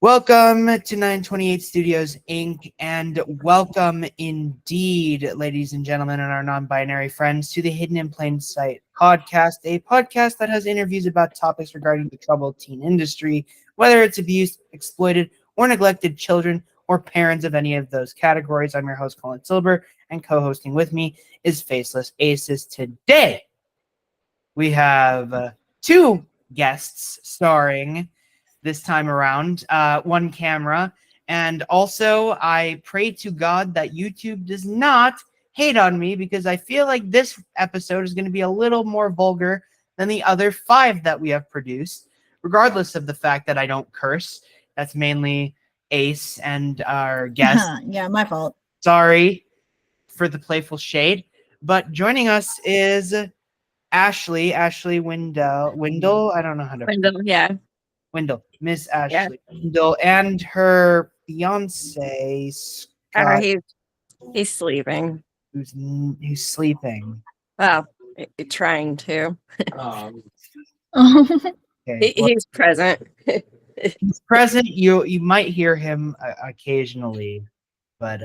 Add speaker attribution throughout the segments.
Speaker 1: Welcome to 928 Studios, Inc., and welcome indeed, ladies and gentlemen, and our non-binary friends, to the Hidden in Plain Sight podcast, a podcast that has interviews about topics regarding the troubled teen industry, whether it's abused, exploited, or neglected children, or parents of any of those categories. I'm your host, Colin Silber, and co-hosting with me is Faceless Aces. Today, we have two guests starring this time around, one camera. And also, I pray to God that YouTube does not hate on me, because I feel like this episode is going to be a little more vulgar than the other 5 that we have produced, regardless of the fact that I don't curse. That's mainly Ace and our guest.
Speaker 2: Yeah, my fault.
Speaker 1: Sorry for the playful shade. But joining us is Ashely Windle. I don't know how to.
Speaker 3: Wendell, yeah.
Speaker 1: Wendell, Miss Ashely Wendell, and her fiance Scott,
Speaker 3: He's sleeping.
Speaker 1: who's sleeping.
Speaker 3: Well, trying to.
Speaker 1: Okay,
Speaker 3: He's present.
Speaker 1: he's present. You might hear him occasionally, but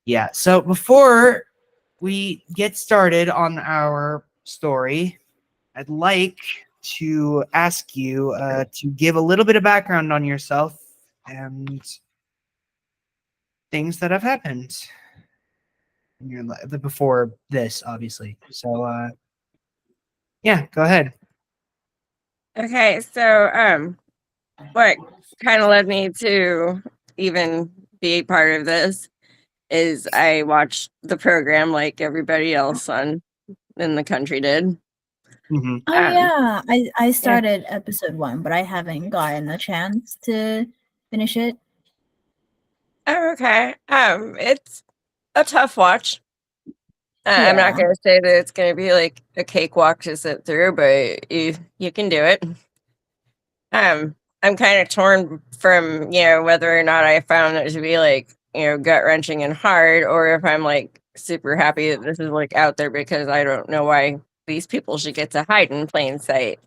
Speaker 1: yeah. So before we get started on our story, I'd like to ask you to give a little bit of background on yourself and things that have happened in your life before this, obviously. So, yeah, go ahead.
Speaker 3: Okay, so what kind of led me to even be part of this is I watched the program like everybody else in the country did.
Speaker 1: Mm-hmm.
Speaker 2: Oh yeah, I started episode 1, but I haven't gotten a chance to finish it.
Speaker 3: Oh, okay. It's a tough watch. I'm not going to say that it's going to be like a cakewalk to sit through, but you can do it. I'm kind of torn from, whether or not I found it to be like, gut-wrenching and hard, or if I'm like super happy that this is like out there, because I don't know why these people should get to hide in plain sight.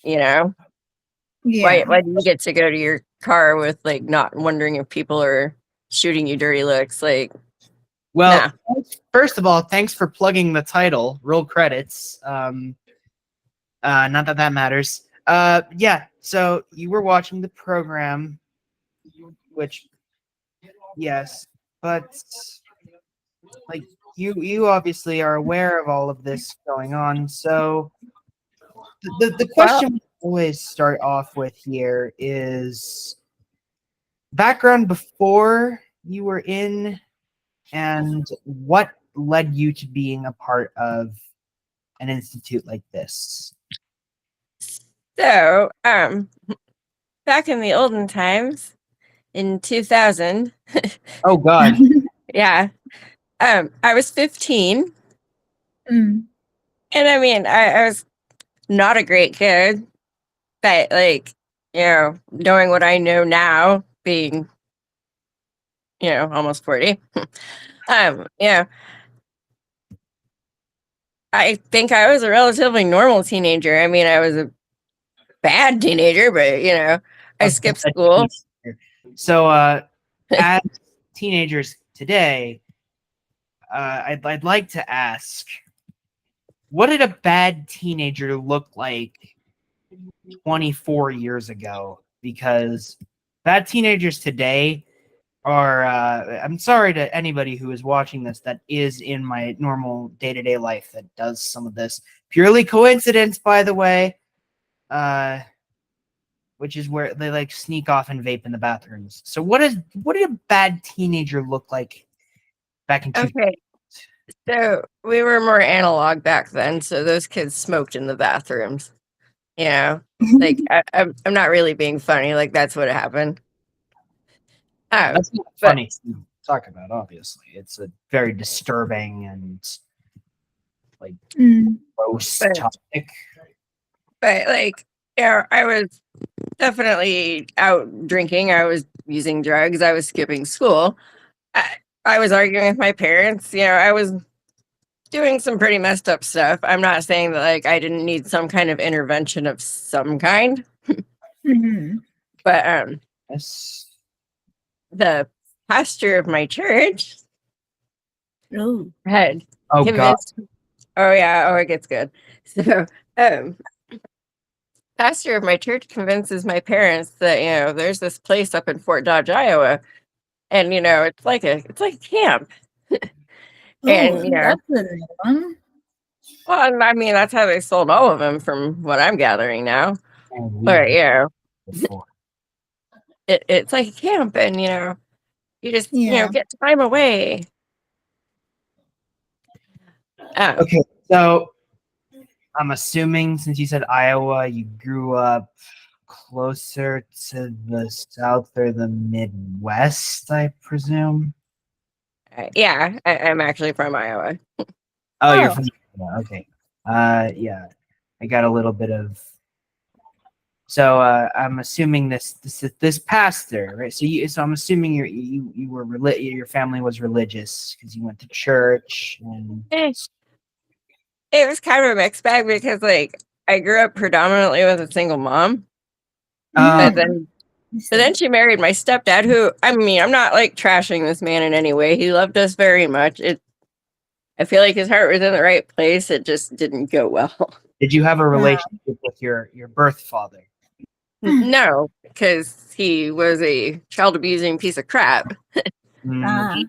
Speaker 2: Yeah.
Speaker 3: Why do you get to go to your car with like not wondering if people are shooting you dirty looks? Like,
Speaker 1: well, first of all, thanks for plugging the title. Roll credits. Not that matters. Yeah. So you were watching the program, which, yes, but like you obviously are aware of all of this going on. So the question we always start off with here is background before you were in, and what led you to being a part of an institute like this.
Speaker 3: So, back in the olden times, in 2000.
Speaker 1: Oh God.
Speaker 3: Yeah. I was 15.
Speaker 2: Mm.
Speaker 3: And I mean, I was not a great kid, but like, knowing what I know now, being, almost 40. I think I was a relatively normal teenager. I mean, I was a bad teenager, but I skipped school.
Speaker 1: So as teenagers today, I'd like to ask, what did a bad teenager look like 24 years ago? Because bad teenagers today are, I'm sorry to anybody who is watching this that is in my normal day-to-day life that does some of this. Purely coincidence, by the way, which is where they like sneak off and vape in the bathrooms. So what did a bad teenager look like back in 2000?
Speaker 3: Okay. So we were more analog back then, so those kids smoked in the bathrooms. Like I'm not really being funny. Like that's what happened.
Speaker 1: That's not funny to talk about. Obviously, it's a very disturbing and like gross topic.
Speaker 3: But like, I was definitely out drinking. I was using drugs. I was skipping school. I was arguing with my parents. I was doing some pretty messed up stuff. I'm not saying that like I didn't need some kind of intervention of some kind.
Speaker 2: Mhm.
Speaker 3: But
Speaker 1: Yes.
Speaker 3: the pastor of my church
Speaker 2: Oh.
Speaker 3: had
Speaker 1: Oh God.
Speaker 3: convinced. Oh yeah. Oh, it gets good. So, pastor of my church convinces my parents that there's this place up in Fort Dodge, Iowa, and it's like a camp,
Speaker 2: Oh,
Speaker 3: and
Speaker 2: that's a new one.
Speaker 3: well, I mean that's how they sold all of them, from what I'm gathering now.
Speaker 1: And we
Speaker 3: But
Speaker 1: before.
Speaker 3: it's like a camp, and you just
Speaker 2: Yeah.
Speaker 3: get time away.
Speaker 1: Okay, so I'm assuming since you said Iowa, you grew up closer to the South or the Midwest, I presume.
Speaker 3: Yeah, I'm actually from Iowa.
Speaker 1: Oh, you're
Speaker 2: Oh.
Speaker 1: from okay. Yeah, I got a little bit of. So I'm assuming this pastor, right? So I'm assuming you were your family was religious because you went to church and.
Speaker 3: It was kind of a mixed bag because, like, I grew up predominantly with a single mom, but
Speaker 2: Mm.
Speaker 3: then she married my stepdad, who, I mean, I'm not like trashing this man in any way. He loved us very much. I feel like his heart was in the right place. It just didn't go well.
Speaker 1: Did you have a relationship with your birth father?
Speaker 3: No, because he was a child abusing piece of crap.
Speaker 1: Yeah,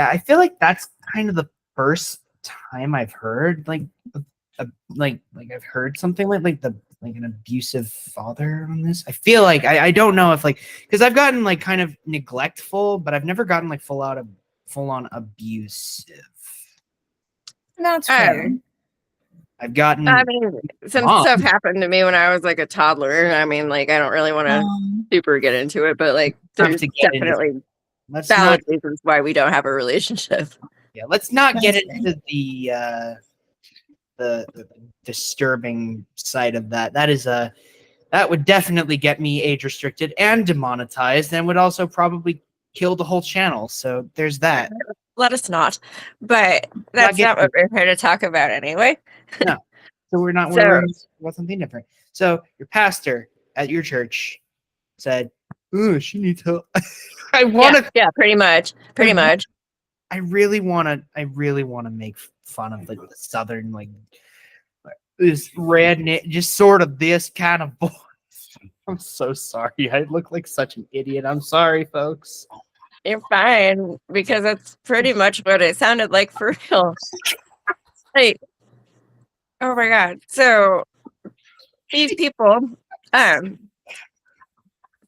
Speaker 1: I feel like that's kind of the first time I've heard like I've heard something like an abusive father on this. I feel like I don't know if because I've gotten like kind of neglectful, but I've never gotten like full on abusive.
Speaker 2: That's fair.
Speaker 1: I've gotten
Speaker 3: I mean, some stuff happened to me when I was like a toddler. I mean, like, I don't really want to super get into it, but like, there's definitely valid reasons why we don't have a relationship.
Speaker 1: Yeah, let's not get into the disturbing side of that. That would definitely get me age restricted and demonetized, and would also probably kill the whole channel. So there's that.
Speaker 3: Let us not. But that's not what we're here to talk about anyway.
Speaker 1: No. So we're not. We're about something different. So your pastor at your church said, "Ooh, she needs help." I want to.
Speaker 3: Yeah, pretty much.
Speaker 1: I really want to make fun of like the southern this redneck, just sort of this kind of voice. I'm so sorry. I look like such an idiot. I'm sorry, folks.
Speaker 3: You're fine, because that's pretty much what it sounded like for real. Like, oh my god. So these people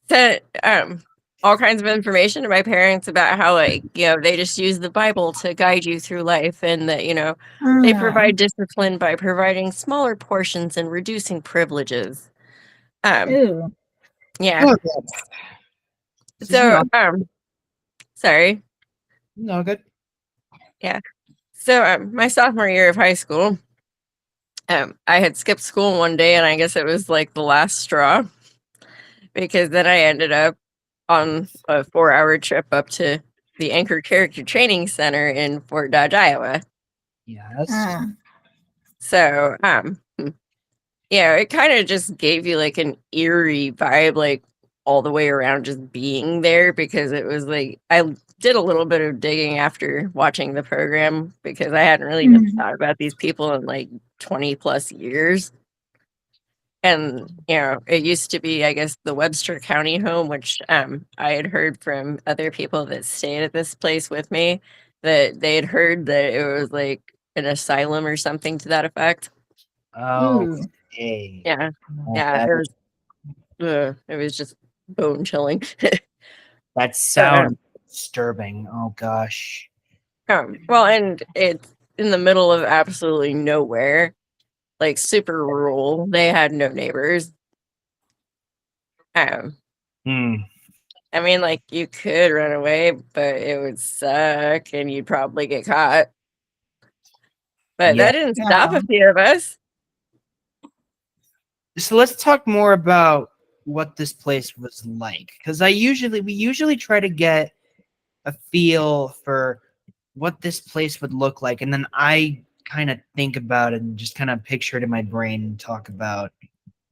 Speaker 3: sent all kinds of information to my parents about how, like, they just use the Bible to guide you through life, and that, they provide discipline by providing smaller portions and reducing privileges.
Speaker 2: Ew.
Speaker 3: Yeah. So, sorry.
Speaker 1: No, good.
Speaker 3: Yeah. So, my sophomore year of high school, I had skipped school one day, and I guess it was like the last straw, because then I ended up on a 4-hour trip up to the Anchor Character Training Center in Fort Dodge, Iowa.
Speaker 1: Yes.
Speaker 3: So, yeah, it kind of just gave you like an eerie vibe, like all the way around, just being there, because it was like, I did a little bit of digging after watching the program, because I hadn't really even thought about these people in like 20 plus years. And, it used to be, I guess, the Webster County home, which I had heard from other people that stayed at this place with me, that they had heard that it was like an asylum or something to that effect.
Speaker 1: Oh, hey.
Speaker 3: Yeah. Yeah. It was just bone chilling.
Speaker 1: That sounds disturbing. Oh, gosh.
Speaker 3: Well, and it's in the middle of absolutely nowhere, like super rural. They had no neighbors. I mean, like, you could run away, but it would suck, and you'd probably get caught. But that didn't stop a few of us.
Speaker 1: So let's talk more about what this place was like, because we usually try to get a feel for what this place would look like, and then I kind of think about it and just kind of picture it in my brain and talk about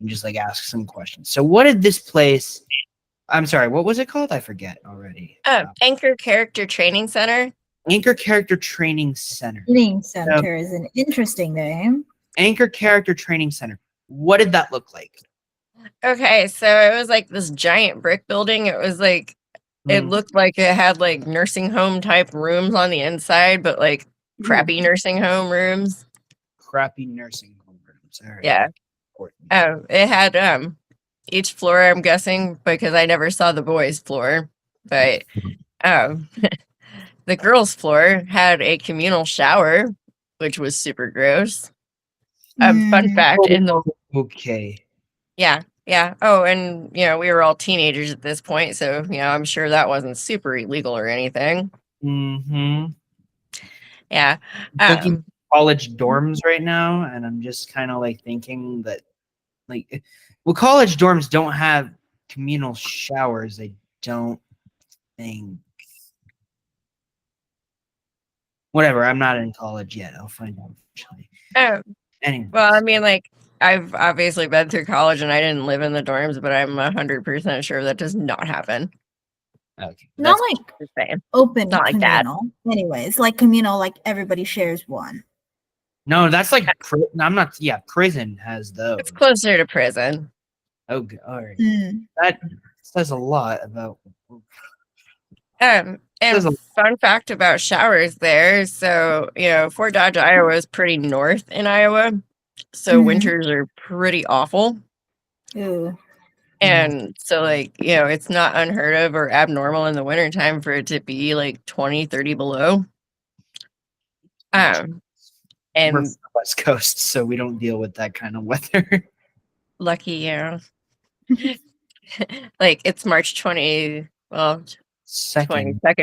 Speaker 1: and just like ask some questions. So what did this place? I'm sorry, what was it called? I forget already.
Speaker 3: Anchor Character Training Center.
Speaker 1: Anchor Character Training Center.
Speaker 2: Training Center is an interesting name.
Speaker 1: Anchor Character Training Center. What did that look like?
Speaker 3: Okay, so it was like this giant brick building. It was like it looked like it had like nursing home type rooms on the inside, but like crappy nursing home rooms.
Speaker 1: Crappy nursing home rooms. All right.
Speaker 3: Yeah. It had each floor, I'm guessing, because I never saw the boys' floor, but the girls' floor had a communal shower, which was super gross. Fun fact in the
Speaker 1: Okay.
Speaker 3: Yeah. Oh, and we were all teenagers at this point, so I'm sure that wasn't super illegal or anything.
Speaker 1: Mm-hmm.
Speaker 3: Yeah.
Speaker 1: I'm thinking college dorms right now, and I'm just kind of like thinking that, like, well, college dorms don't have communal showers. I don't think. Whatever. I'm not in college yet. I'll find out eventually. Anyway.
Speaker 3: Well, I mean, like, I've obviously been through college and I didn't live in the dorms, but I'm 100% sure that does not happen.
Speaker 1: Okay.
Speaker 2: Not like
Speaker 3: the same.
Speaker 2: Open
Speaker 3: Not like that.
Speaker 2: communal. Anyways, like communal, like everybody shares one.
Speaker 1: No, that's like I'm not. Yeah, prison has those.
Speaker 3: It's closer to prison.
Speaker 1: Okay, all right. That says a lot about.
Speaker 3: And fun fact about showers there. So, Fort Dodge, Iowa is pretty north in Iowa. So winters are pretty awful.
Speaker 2: Ooh.
Speaker 3: And so, like, it's not unheard of or abnormal in the wintertime for it to be like 20, 30 below. And
Speaker 1: we're from the West Coast, so we don't deal with that kind of weather.
Speaker 3: Lucky, like, it's March 22nd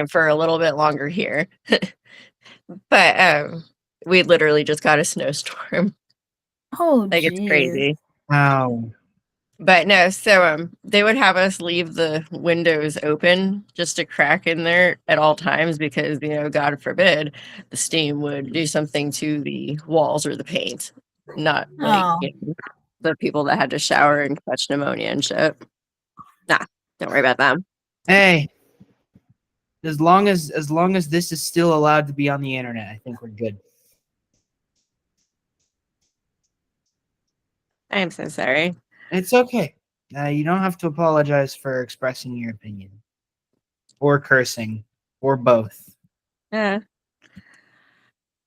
Speaker 3: for a little bit longer here. But we literally just got a snowstorm.
Speaker 2: Oh,
Speaker 3: like, it's crazy.
Speaker 1: Wow.
Speaker 3: But no, so they would have us leave the windows open, just a crack in there at all times, because God forbid the steam would do something to the walls or the paint. Not like the people that had to shower and catch pneumonia and shit. Nah, don't worry about them.
Speaker 1: Hey, as long as this is still allowed to be on the internet, I think we're good.
Speaker 3: I am so sorry.
Speaker 1: It's okay. You don't have to apologize for expressing your opinion, or cursing, or both.
Speaker 3: Yeah.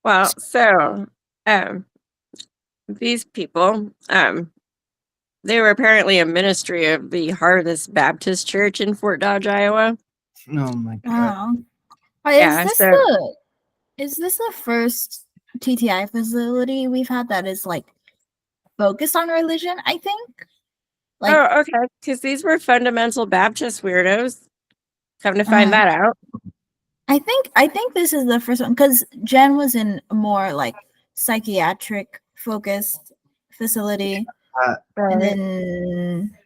Speaker 3: Well, so these people, they were apparently a ministry of the Harvest Baptist Church in Fort Dodge, Iowa.
Speaker 1: Oh my god!
Speaker 2: Is this the first TTI facility we've had that is like focused on religion? I think.
Speaker 3: Okay, because these were fundamental Baptist weirdos. Come to find that out.
Speaker 2: I think this is the first one, because Jen was in a more like psychiatric focused facility, and then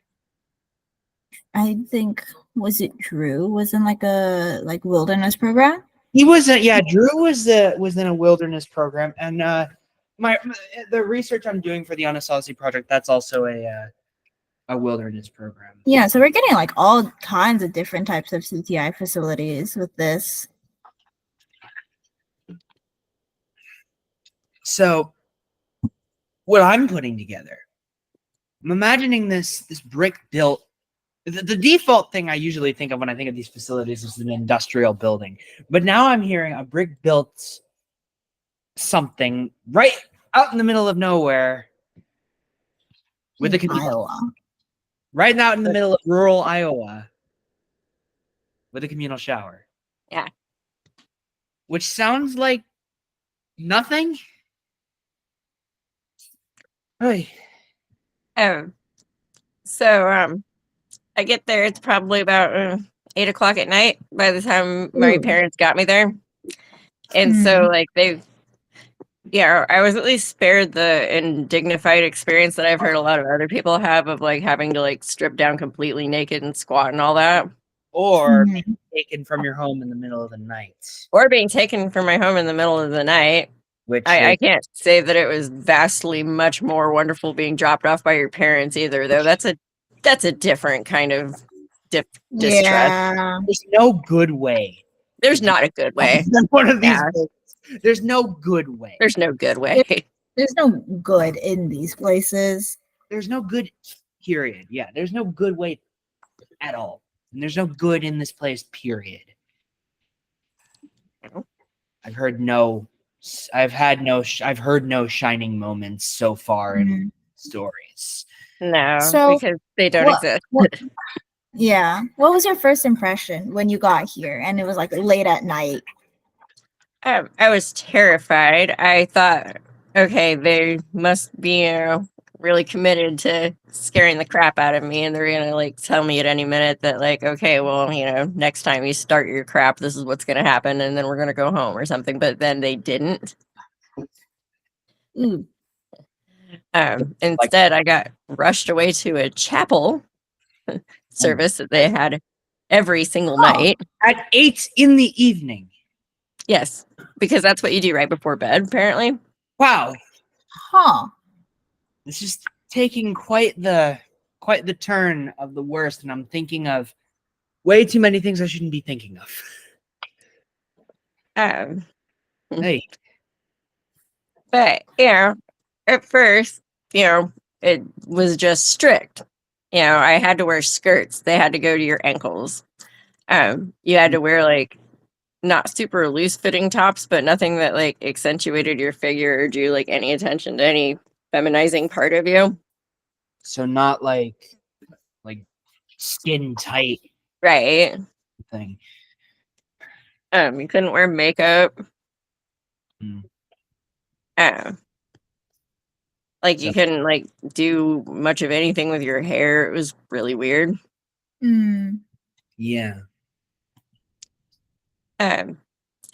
Speaker 2: I think Drew was in like a wilderness program.
Speaker 1: He wasn't. Yeah, Drew was in a wilderness program, and the research I'm doing for the Anasazi project, that's also a wilderness program.
Speaker 2: Yeah, so we're getting like all kinds of different types of CTI facilities with this.
Speaker 1: So what I'm putting together, I'm imagining this brick built. The default thing I usually think of when I think of these facilities is an industrial building, but now I'm hearing a brick built something right out in the middle of nowhere with a
Speaker 2: Iowa.
Speaker 1: Right out in the middle of rural Iowa with a communal shower.
Speaker 3: Yeah.
Speaker 1: Which sounds like nothing. Hey.
Speaker 3: So I get there, it's probably about 8 o'clock at night by the time my parents got me there. And so like I was at least spared the indignified experience that I've heard a lot of other people have of like having to like strip down completely naked and squat and all that.
Speaker 1: Or being taken from your home in the middle of the night.
Speaker 3: Or being taken from my home in the middle of the night.
Speaker 1: which
Speaker 3: I can't say that it was vastly much more wonderful being dropped off by your parents either, though. That's a different kind of distress.
Speaker 2: Yeah.
Speaker 1: there's no good way.
Speaker 3: There's not a good way.
Speaker 1: One of these
Speaker 3: Yeah.
Speaker 1: places. There's no good way.
Speaker 3: There's no good way.
Speaker 2: There's no good in these places.
Speaker 1: There's no good, period. Yeah, there's no good way at all. And there's no good in this place, period. I've heard no shining moments so far in stories.
Speaker 3: No,
Speaker 2: So,
Speaker 3: because they don't
Speaker 2: what-
Speaker 3: exist.
Speaker 2: Yeah. What was your first impression when you got here and it was like late at night?
Speaker 3: I was terrified. I thought, okay, they must be really committed to scaring the crap out of me, and they're gonna like tell me at any minute that like, okay, well, next time you start your crap, this is what's gonna happen, and then we're gonna go home or something. But then they didn't.
Speaker 2: Ooh.
Speaker 3: Instead, I got rushed away to a chapel service that they had every single night.
Speaker 1: At 8 in the evening.
Speaker 3: Yes, because that's what you do right before bed, apparently.
Speaker 1: Wow.
Speaker 2: Huh.
Speaker 1: This is taking quite the turn of the worst, and I'm thinking of way too many things I shouldn't be thinking of. Hey.
Speaker 3: But at first, it was just strict. I had to wear skirts. They had to go to your ankles. You had to wear like not super loose fitting tops, but nothing that like accentuated your figure or drew like any attention to any feminizing part of you.
Speaker 1: So not like skin tight
Speaker 3: Right.
Speaker 1: thing.
Speaker 3: You couldn't wear makeup.
Speaker 1: Mm.
Speaker 3: Like you couldn't like do much of anything with your hair. It was really weird.
Speaker 1: Yeah.
Speaker 3: And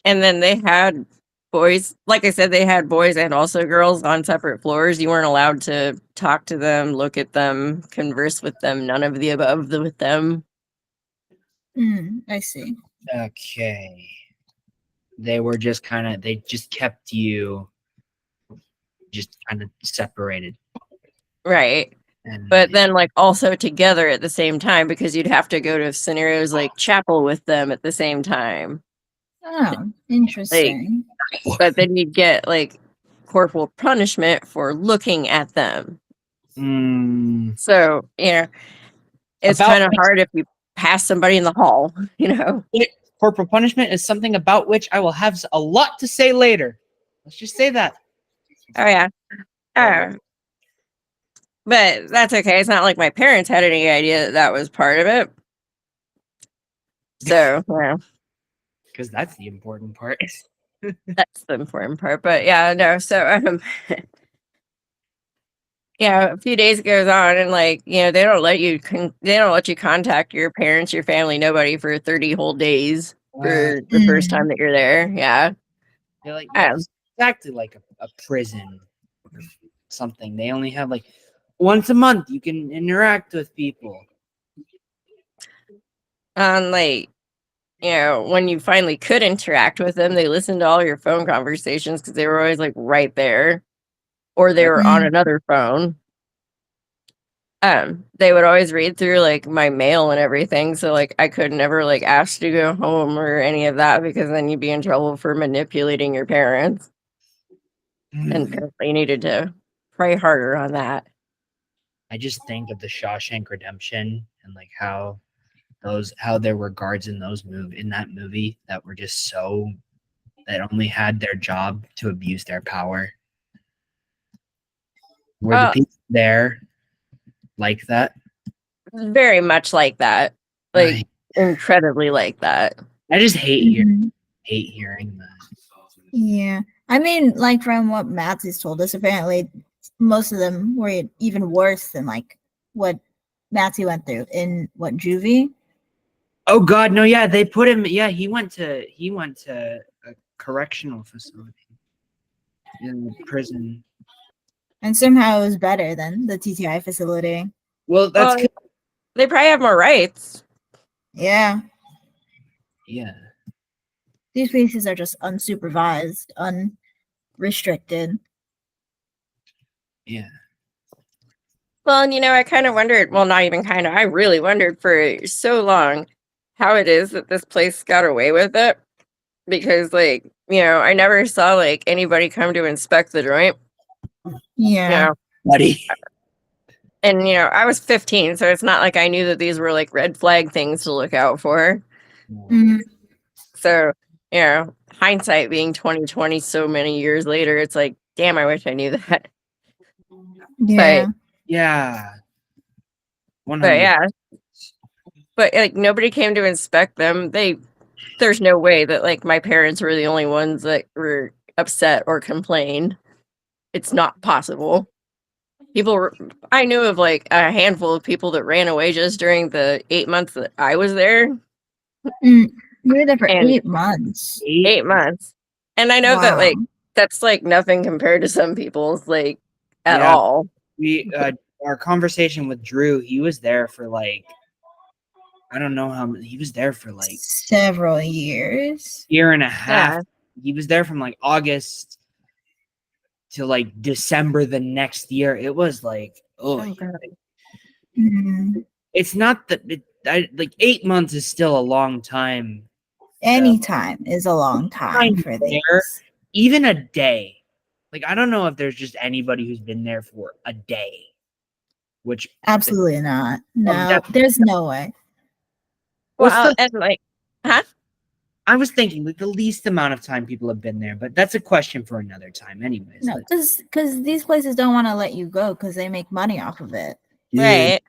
Speaker 3: then they had boys, like I said, they had boys and also girls on separate floors. You weren't allowed to talk to them, look at them, converse with them, none of the above with them.
Speaker 2: I see.
Speaker 1: Okay. They were just they just kept you just kind of separated.
Speaker 3: Right. But then like also together at the same time, because you'd have to go to scenarios like chapel with them at the same time.
Speaker 2: Oh, interesting.
Speaker 3: But then you'd get like corporal punishment for looking at them. So, it's kind of hard if you pass somebody in the hall,
Speaker 1: Corporal punishment is something about which I will have a lot to say later. Let's just say that.
Speaker 3: Oh, yeah. But that's okay. It's not like my parents had any idea that was part of it. So, yeah.
Speaker 1: Because that's the important part.
Speaker 3: That's the important part. But yeah, no. So, a few days goes on, and like they don't let you contact your parents, your family, nobody for 30 whole days for the first time that you're there. Yeah,
Speaker 1: they're like it's exactly like a prison or something. They only have like once a month you can interact with people.
Speaker 3: Like when you finally could interact with them, they listened to all your phone conversations because they were always like right there, or they were on another phone. They would always read through like my mail and everything, so like I could never like ask to go home or any of that, because then you'd be in trouble for manipulating your parents. And apparently you needed to pray harder on that.
Speaker 1: I just think of the Shawshank Redemption and like how there were guards in that movie that were just that only had their job to abuse their power. Were the people there like that?
Speaker 3: Very much like that. Like incredibly like that.
Speaker 1: I just hate hearing that.
Speaker 2: Yeah. I mean, like from what Matthew's told us, apparently most of them were even worse than like what Matthew went through in juvie.
Speaker 1: Oh God, no! Yeah, they put him. Yeah, he went to a correctional facility in the prison,
Speaker 2: and somehow it was better than the TTI facility.
Speaker 1: Well, that's
Speaker 3: they probably have more rights.
Speaker 2: Yeah.
Speaker 1: Yeah.
Speaker 2: These places are just unsupervised, restricted.
Speaker 1: Yeah.
Speaker 3: Well, and I kind of wondered, well, not even kind of, I really wondered for so long how it is that this place got away with it. Because, like, I never saw, like, anybody come to inspect the joint.
Speaker 2: Yeah.
Speaker 1: Buddy.
Speaker 3: And, I was 15, so it's not like I knew that these were, like, red flag things to look out for.
Speaker 2: Mhm.
Speaker 3: So, hindsight being 2020 so many years later, it's like, damn, I wish I knew that.
Speaker 2: Yeah.
Speaker 1: Yeah.
Speaker 3: But
Speaker 1: 100.
Speaker 3: yeah. But, like, nobody came to inspect them. There's no way that, like, my parents were the only ones that were upset or complained. It's not possible. I knew of, like, a handful of people that ran away just during the 8 months that I was there.
Speaker 2: You were there for
Speaker 3: And
Speaker 2: 8 months.
Speaker 3: 8 months. And I know that,
Speaker 2: Wow.
Speaker 3: like, that's, like, nothing compared to some people's, like, at
Speaker 1: Yeah.
Speaker 3: all.
Speaker 1: We our conversation with Drew, he was there for like, I don't know how many, he was there for like
Speaker 2: Several years.
Speaker 1: year and a half.
Speaker 3: Yeah.
Speaker 1: He was there from like August to like December the next year. It was like,
Speaker 3: Oh, God.
Speaker 2: Mhm.
Speaker 1: it's not that like 8 months is still a long time.
Speaker 2: Any time is a long time for
Speaker 1: there,
Speaker 2: this.
Speaker 1: even a day. Like, I don't know if there's just anybody who's been there for a day, which
Speaker 2: Absolutely not. No,
Speaker 1: that's-
Speaker 2: there's no way.
Speaker 1: what's
Speaker 3: Well,
Speaker 1: the,
Speaker 3: and, like, huh?
Speaker 1: I was thinking like the least amount of time people have been there, but that's a question for another time anyways.
Speaker 2: No, because these places don't want to let you go because they make money off of it.
Speaker 3: Right.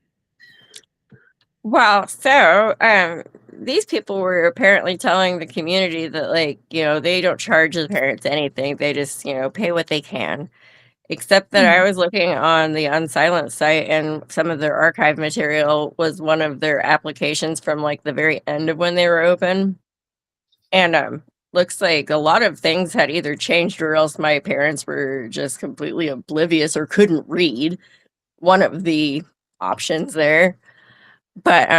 Speaker 3: Well, so these people were apparently telling the community that, like, they don't charge the parents anything. They just, pay what they can. Except that I was looking on the Unsilent site, and some of their archive material was one of their applications from, like, the very end of when they were open. And looks like a lot of things had either changed or else my parents were just completely oblivious or couldn't read one of the options there. But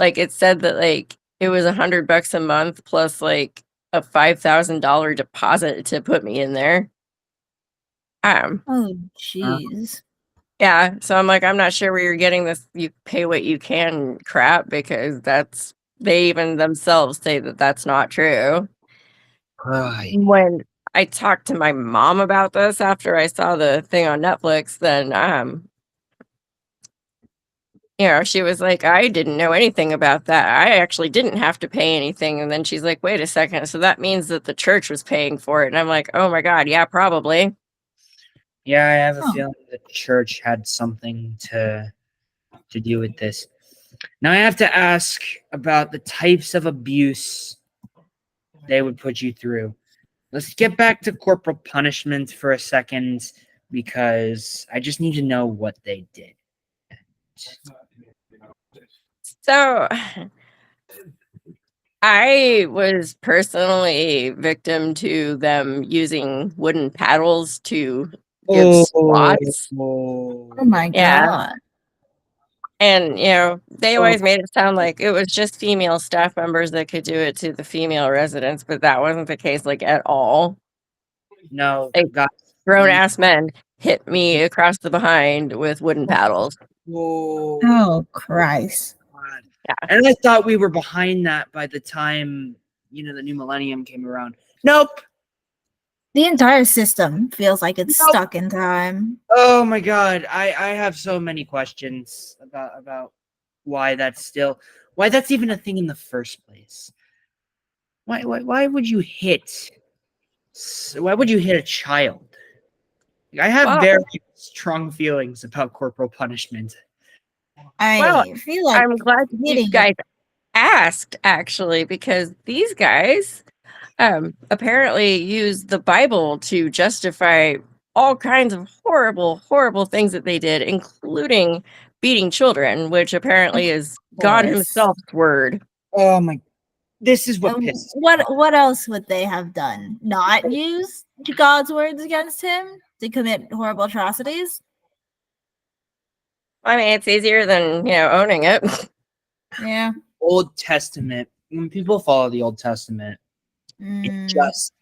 Speaker 3: like, it said that, like, it was $100 a month plus, like, a $5,000 deposit to put me in there.
Speaker 2: Oh, jeez.
Speaker 3: Yeah, so I'm like, I'm not sure where you're getting this "you pay what you can" crap, because they even themselves say that that's not true.
Speaker 1: Right.
Speaker 3: When I talked to my mom about this after I saw the thing on Netflix, then she was like, "I didn't know anything about that. I actually didn't have to pay anything." And then she's like, "Wait a second, so that means that the church was paying for it." And I'm like, "Oh my God, yeah, probably."
Speaker 1: Yeah, I have a
Speaker 2: Huh.
Speaker 1: feeling the church had something to do with this. Now I have to ask about the types of abuse they would put you through. Let's get back to corporal punishment for a second, because I just need to know what they did.
Speaker 3: So I was personally victim to them using wooden paddles to give swats.
Speaker 2: Oh my
Speaker 3: Yeah.
Speaker 2: God.
Speaker 3: And, they always made it sound like it was just female staff members that could do it to the female residents, but that wasn't the case, like, at all.
Speaker 1: No,
Speaker 3: Like,
Speaker 1: God.
Speaker 3: grown-ass men hit me across the behind with wooden paddles.
Speaker 1: Whoa.
Speaker 2: Oh, Christ.
Speaker 1: God.
Speaker 3: Yeah.
Speaker 1: And I thought we were behind that by the time, the new millennium came around. Nope.
Speaker 2: The entire system feels like it's stuck in time.
Speaker 1: Oh my God. I have so many questions about why that's even a thing in the first place. Why would you hit a child? I have
Speaker 3: Well,
Speaker 1: very strong feelings about corporal punishment.
Speaker 2: I feel like
Speaker 3: I'm glad you
Speaker 2: hitting
Speaker 3: guys asked, actually, because these guys apparently use the Bible to justify all kinds of horrible, horrible things that they did, including beating children, which apparently is God
Speaker 2: course.
Speaker 3: himself's word.
Speaker 1: Oh my! This is what pisses me off.
Speaker 2: What else would they have done? Not use God's words against him to commit horrible atrocities?
Speaker 3: I mean, it's easier than, owning it.
Speaker 2: Yeah.
Speaker 1: Old Testament. When people follow the Old Testament, it just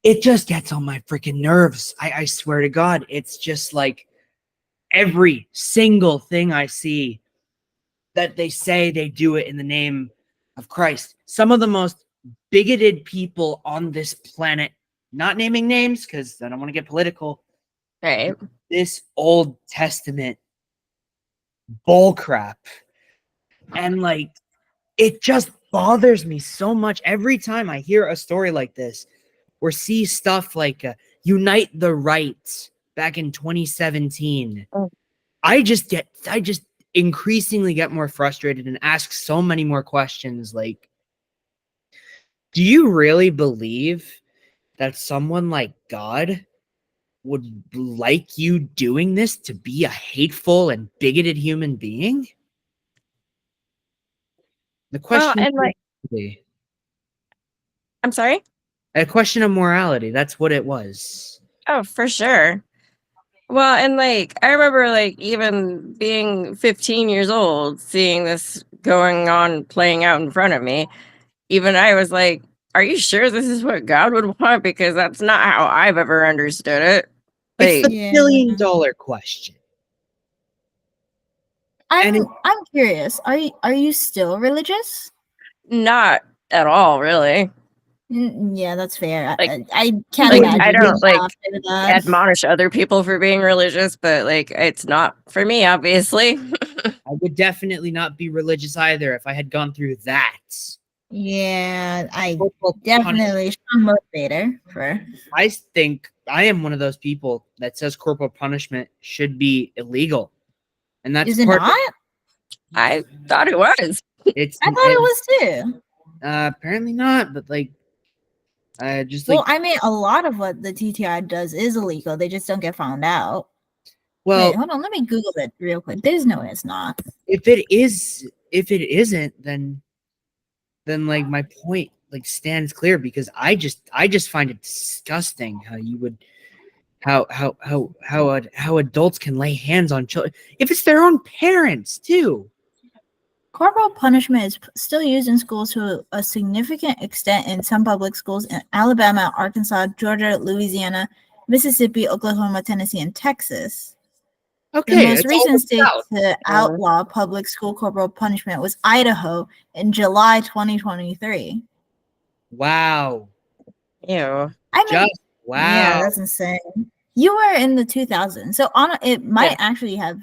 Speaker 1: it just gets on my freaking nerves. I swear to God, it's just like every single thing I see that they say they do it in the name of Christ. Some of the most bigoted people on this planet, not naming names because I don't want to get political,
Speaker 3: Right.
Speaker 1: this Old Testament bullcrap. And like, it just bothers me so much every time I hear a story like this or see stuff like Unite the Right back in 2017.
Speaker 3: Oh.
Speaker 1: I just increasingly get more frustrated and ask so many more questions. Like, do you really believe that someone like God would like you doing this to be a hateful and bigoted human being? The question
Speaker 3: Well, and like, I'm sorry?
Speaker 1: a question of morality. That's what it was.
Speaker 3: Oh, for sure. Well, and like, I remember like even being 15 years old, seeing this going on, playing out in front of me. Even I was like, are you sure this is what God would want? Because that's not how I've ever understood it.
Speaker 1: It's
Speaker 3: Like,
Speaker 1: the $1 billion question.
Speaker 2: I'm curious. Are you still religious?
Speaker 3: not at all, really.
Speaker 2: Yeah, that's fair.
Speaker 3: Like-
Speaker 2: I can't
Speaker 3: Like,
Speaker 2: imagine.
Speaker 3: I don't
Speaker 2: being
Speaker 3: like
Speaker 2: after that.
Speaker 3: admonish other people for being religious, but like, it's not for me, obviously.
Speaker 1: I would definitely not be religious either if I had gone through that.
Speaker 2: Yeah, I
Speaker 1: Corporal
Speaker 2: definitely strong motivator for.
Speaker 1: I think I am one of those people that says corporal punishment should be illegal, and that's
Speaker 2: Is it
Speaker 1: part
Speaker 2: not?
Speaker 3: I thought it was.
Speaker 1: It's
Speaker 2: I thought it was too.
Speaker 1: apparently not, but like, just
Speaker 2: Well,
Speaker 1: like,
Speaker 2: I mean, a lot of what the TTI does is illegal. They just don't get found out.
Speaker 1: well,
Speaker 2: Wait, hold on. Let me Google it real quick. There's no way it's not.
Speaker 1: if it isn't, then like my point like stands clear because I just find it disgusting how you would how adults can lay hands on children if it's their own parents too.
Speaker 2: Corporal punishment is still used in schools to a significant extent in some public schools in Alabama, Arkansas, Georgia, Louisiana, Mississippi, Oklahoma, Tennessee, and Texas.
Speaker 1: Okay,
Speaker 2: The most
Speaker 1: it's all
Speaker 2: recent
Speaker 1: the
Speaker 2: state
Speaker 1: South.
Speaker 2: to outlaw public school corporal punishment was Idaho in July 2023.
Speaker 1: Wow.
Speaker 3: Ew.
Speaker 2: I mean,
Speaker 1: Just wow.
Speaker 2: yeah, that's insane. You were in the 2000s, so on it might actually have,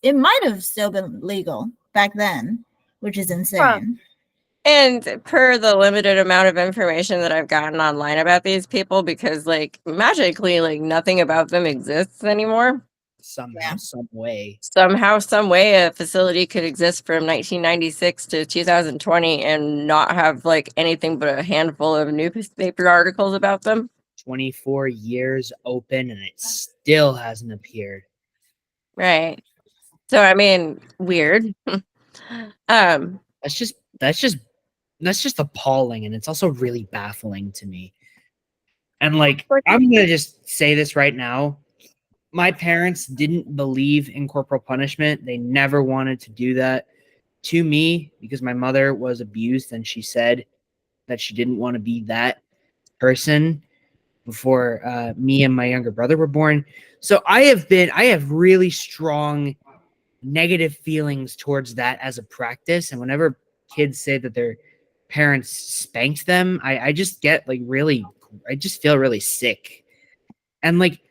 Speaker 2: it might have still been legal back then, which is insane.
Speaker 3: And per the limited amount of information that I've gotten online about these people, because like magically, like nothing about them exists anymore.
Speaker 1: Somehow, some way.
Speaker 3: Somehow, some way, a facility could exist from 1996 to 2020 and not have like anything but a handful of newspaper articles about them.
Speaker 1: 24 years open and it still hasn't appeared.
Speaker 3: Right. So I mean, weird.
Speaker 1: That's just appalling, and it's also really baffling to me. And like, I'm gonna just say this right now. My parents didn't believe in corporal punishment. They never wanted to do that to me because my mother was abused and she said that she didn't want to be that person before me and my younger brother were born. So I have really strong negative feelings towards that as a practice. And whenever kids say that their parents spanked them, I just get like really, I just feel really sick. And like,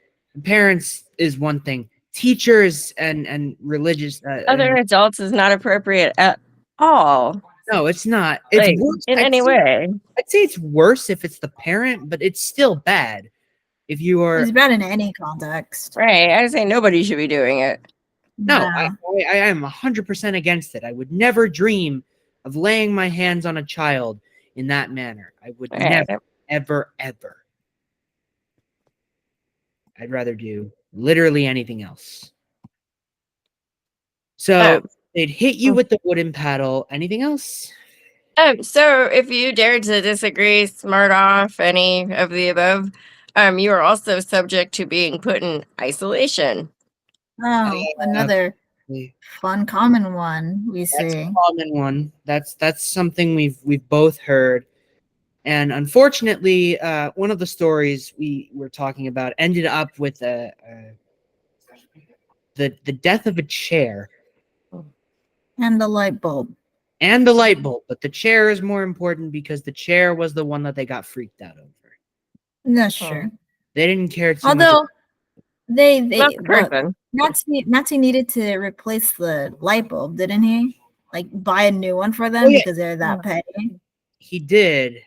Speaker 1: parents is one thing, teachers and religious
Speaker 3: other adults is not appropriate at all.
Speaker 1: No, it's not. It's
Speaker 3: like,
Speaker 1: worse
Speaker 3: in any way.
Speaker 1: I'd say it's worse if it's the parent, but it's still bad if you are.
Speaker 2: It's bad in any context,
Speaker 3: right? I say nobody should be doing it.
Speaker 1: No, I am 100% against it. I would never dream of laying my hands on a child in that manner. I would never, ever, ever. I'd rather do literally anything else. So they'd hit you with the wooden paddle. Anything else?
Speaker 3: So if you dared to disagree, smart off, any of the above, you are also subject to being put in isolation.
Speaker 2: Oh, another fun common one we see.
Speaker 1: That's a common one. That's something we've both heard. And unfortunately, one of the stories we were talking about ended up with the death of a chair
Speaker 2: And the light bulb.
Speaker 1: and the light bulb. But the chair is more important because the chair was the one that they got freaked out over.
Speaker 2: That's true.
Speaker 1: They didn't care too
Speaker 2: Although
Speaker 1: much.
Speaker 2: they
Speaker 3: Not the person.
Speaker 2: Nazi needed to replace the light bulb, didn't he? Like buy a new one for them
Speaker 1: Oh, yeah.
Speaker 2: because they're that petty.
Speaker 1: He did,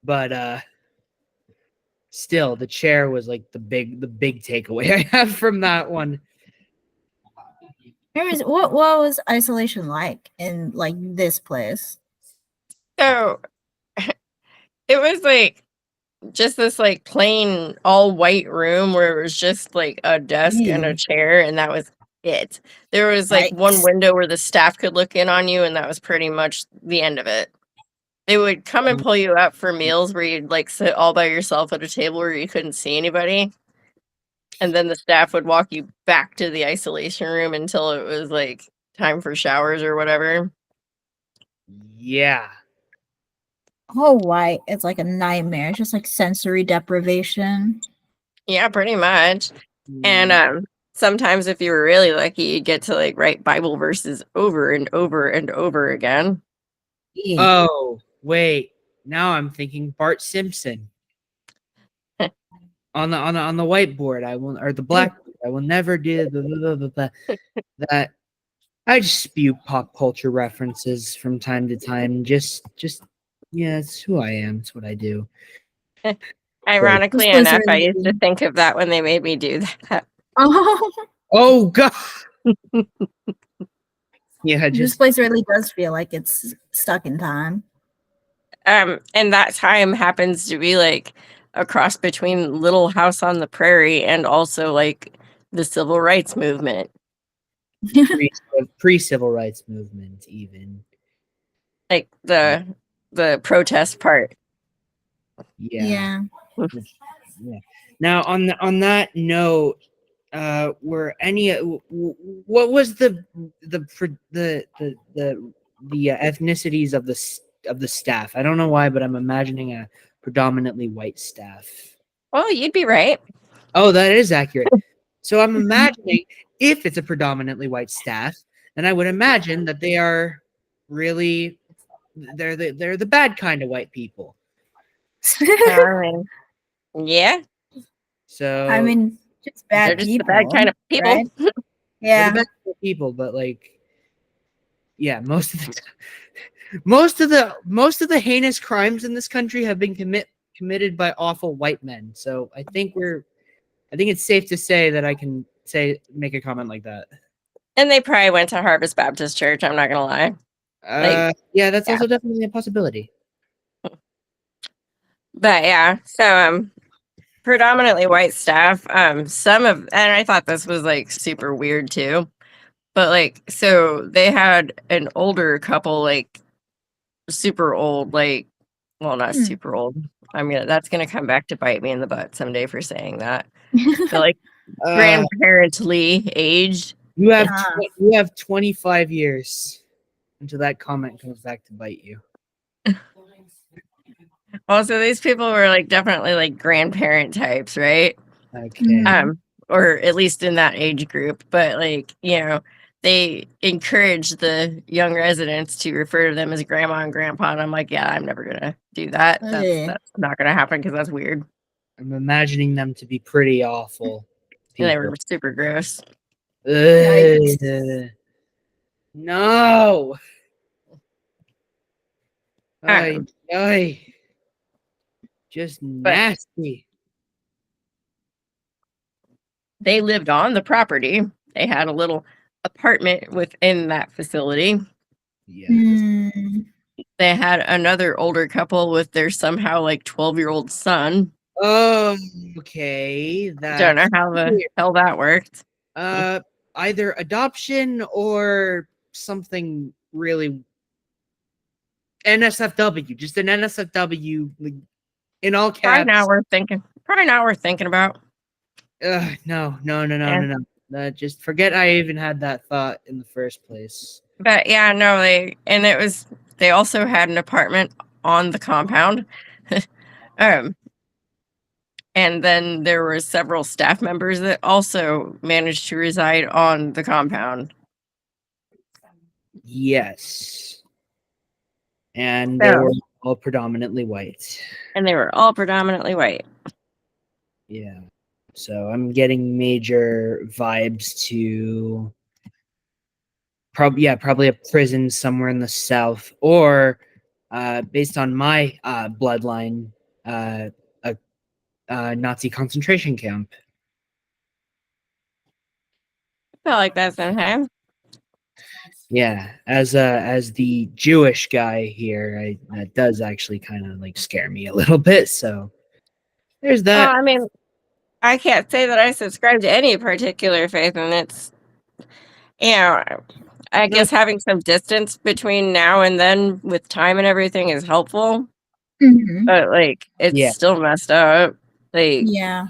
Speaker 1: but still, the chair was like the big takeaway I have from that one.
Speaker 2: Anyways, what was isolation like in like this place?
Speaker 3: So it was like just this like plain all white room where it was just like a desk and a chair, and that was it. There was like one window where the staff could look in on you, and that was pretty much the end of it. They would come and pull you out for meals where you'd like sit all by yourself at a table where you couldn't see anybody. And then the staff would walk you back to the isolation room until it was like time for showers or whatever.
Speaker 1: Yeah.
Speaker 2: Oh, why? It's like a nightmare. It's just like sensory deprivation.
Speaker 3: Yeah, pretty much. And sometimes if you were really lucky, you'd get to like write Bible verses over and over and over again.
Speaker 1: Oh, wait. Now I'm thinking Bart Simpson. on the whiteboard, I will, or the blackboard, I will never do that. I just spew pop culture references from time to time. Just yeah, it's who I am. It's what I do.
Speaker 3: Ironically enough, I used to think of that when they made me do that.
Speaker 1: Oh God. Yeah,
Speaker 2: this place really does feel like it's stuck in time.
Speaker 3: And that time happens to be like a cross between Little House on the Prairie and also like the civil rights movement.
Speaker 1: Pre-civil rights movement, even
Speaker 3: like the protest part.
Speaker 1: Yeah. Now on that note, were any what was the ethnicities of the staff? I don't know why, but I'm imagining a predominantly white staff.
Speaker 3: Well, you'd be right.
Speaker 1: Oh, that is accurate. So I'm imagining if it's a predominantly white staff, then I would imagine that they are really they're the bad kind of white people.
Speaker 3: Yeah.
Speaker 1: So
Speaker 2: I mean, just bad
Speaker 3: they're just
Speaker 2: people.
Speaker 3: The bad kind of people.
Speaker 2: Right? Yeah.
Speaker 1: They're the bad kind of people, but like, yeah, most of the heinous crimes in this country have been committed by awful white men. So I think it's safe to say that I can make a comment like that.
Speaker 3: And they probably went to Harvest Baptist Church. I'm not gonna lie.
Speaker 1: Yeah, that's also definitely a possibility.
Speaker 3: But yeah, so predominantly white staff. And I thought this was like super weird too. But like, so they had an older couple, like super old, like, well, not super old. That's gonna come back to bite me in the butt someday for saying that. But like grandparently aged.
Speaker 1: You have 25 years until that comment comes back to bite you.
Speaker 3: Also, these people were like definitely like grandparent types, right?
Speaker 1: Okay.
Speaker 3: Or at least in that age group. But like, they encourage the young residents to refer to them as grandma and grandpa. And I'm like, yeah, I'm never gonna do that. That's not gonna happen because that's weird.
Speaker 1: I'm imagining them to be pretty awful.
Speaker 3: And they were super gross.
Speaker 1: No. Just nasty.
Speaker 3: They lived on the property. They had a little apartment within that facility.
Speaker 1: Yeah.
Speaker 3: They had another older couple with their somehow like 12-year-old son.
Speaker 1: Oh, okay.
Speaker 3: Don't know how the hell that worked.
Speaker 1: Either adoption or something really NSFW, just an NSFW in all caps.
Speaker 3: Probably not worth thinking about.
Speaker 1: No. Just forget I even had that thought in the first place.
Speaker 3: But yeah, no, they also had an apartment on the compound. um, and then there were several staff members that also managed to reside on the compound.
Speaker 1: Yes. And they were all predominantly white.
Speaker 3: And they were all predominantly white.
Speaker 1: Yeah. So I'm getting major vibes to probably a prison somewhere in the South, or based on my bloodline, a Nazi concentration camp.
Speaker 3: I felt like that sometimes.
Speaker 1: Yeah, as the Jewish guy here, that does actually kind of like scare me a little bit. So there's that.
Speaker 3: I mean, I can't say that I subscribe to any particular faith, and it's, I guess having some distance between now and then with time and everything is helpful.
Speaker 2: Mhm.
Speaker 3: But like, it's still messed up. Like,
Speaker 2: Yeah.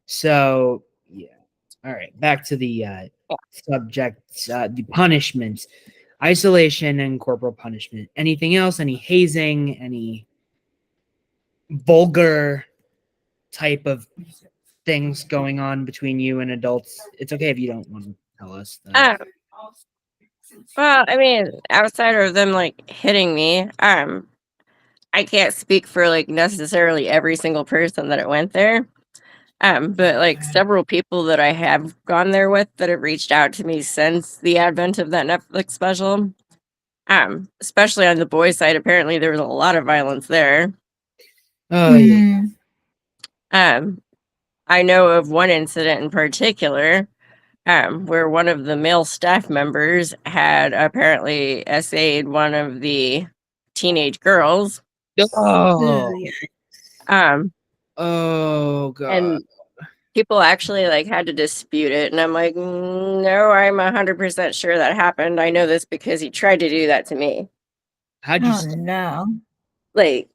Speaker 1: So yeah. All right, back to the subject, the punishments, isolation and corporal punishment. Anything else? Any hazing? Any vulgar type of things going on between you and adults? It's okay if you don't want to tell us.
Speaker 3: well, I mean, outside of them like hitting me, I can't speak for like necessarily every single person that it went there. But like several people that I have gone there with that have reached out to me since the advent of that Netflix special. Especially on the boys' side, apparently there was a lot of violence there.
Speaker 1: Oh yeah.
Speaker 3: I know of one incident in particular, where one of the male staff members had apparently essayed one of the teenage girls.
Speaker 1: Oh. Oh god.
Speaker 3: And people actually like had to dispute it, and I'm like, no, I'm 100% sure that happened. I know this because he tried to do that to me.
Speaker 1: How'd you
Speaker 2: no.
Speaker 3: Like,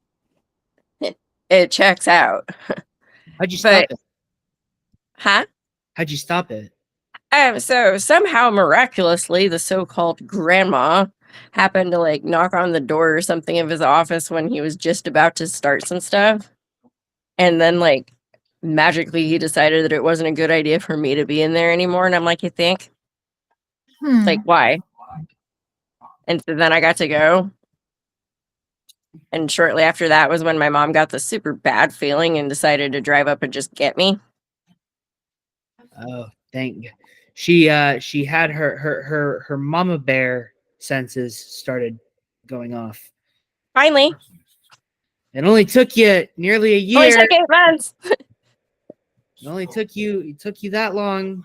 Speaker 3: it checks out.
Speaker 1: How'd you stop it?
Speaker 3: Huh?
Speaker 1: How'd you stop it?
Speaker 3: So somehow miraculously, the so-called grandma happened to like knock on the door or something of his office when he was just about to start some stuff. And then like magically he decided that it wasn't a good idea for me to be in there anymore. And I'm like, you think? Like, why? And so then I got to go. And shortly after that was when my mom got the super bad feeling and decided to drive up and just get me.
Speaker 1: Oh, thank. She had her mama bear senses started going off.
Speaker 3: Finally.
Speaker 1: It only took you nearly a year.
Speaker 3: Only took 8 months.
Speaker 1: It only took you that long.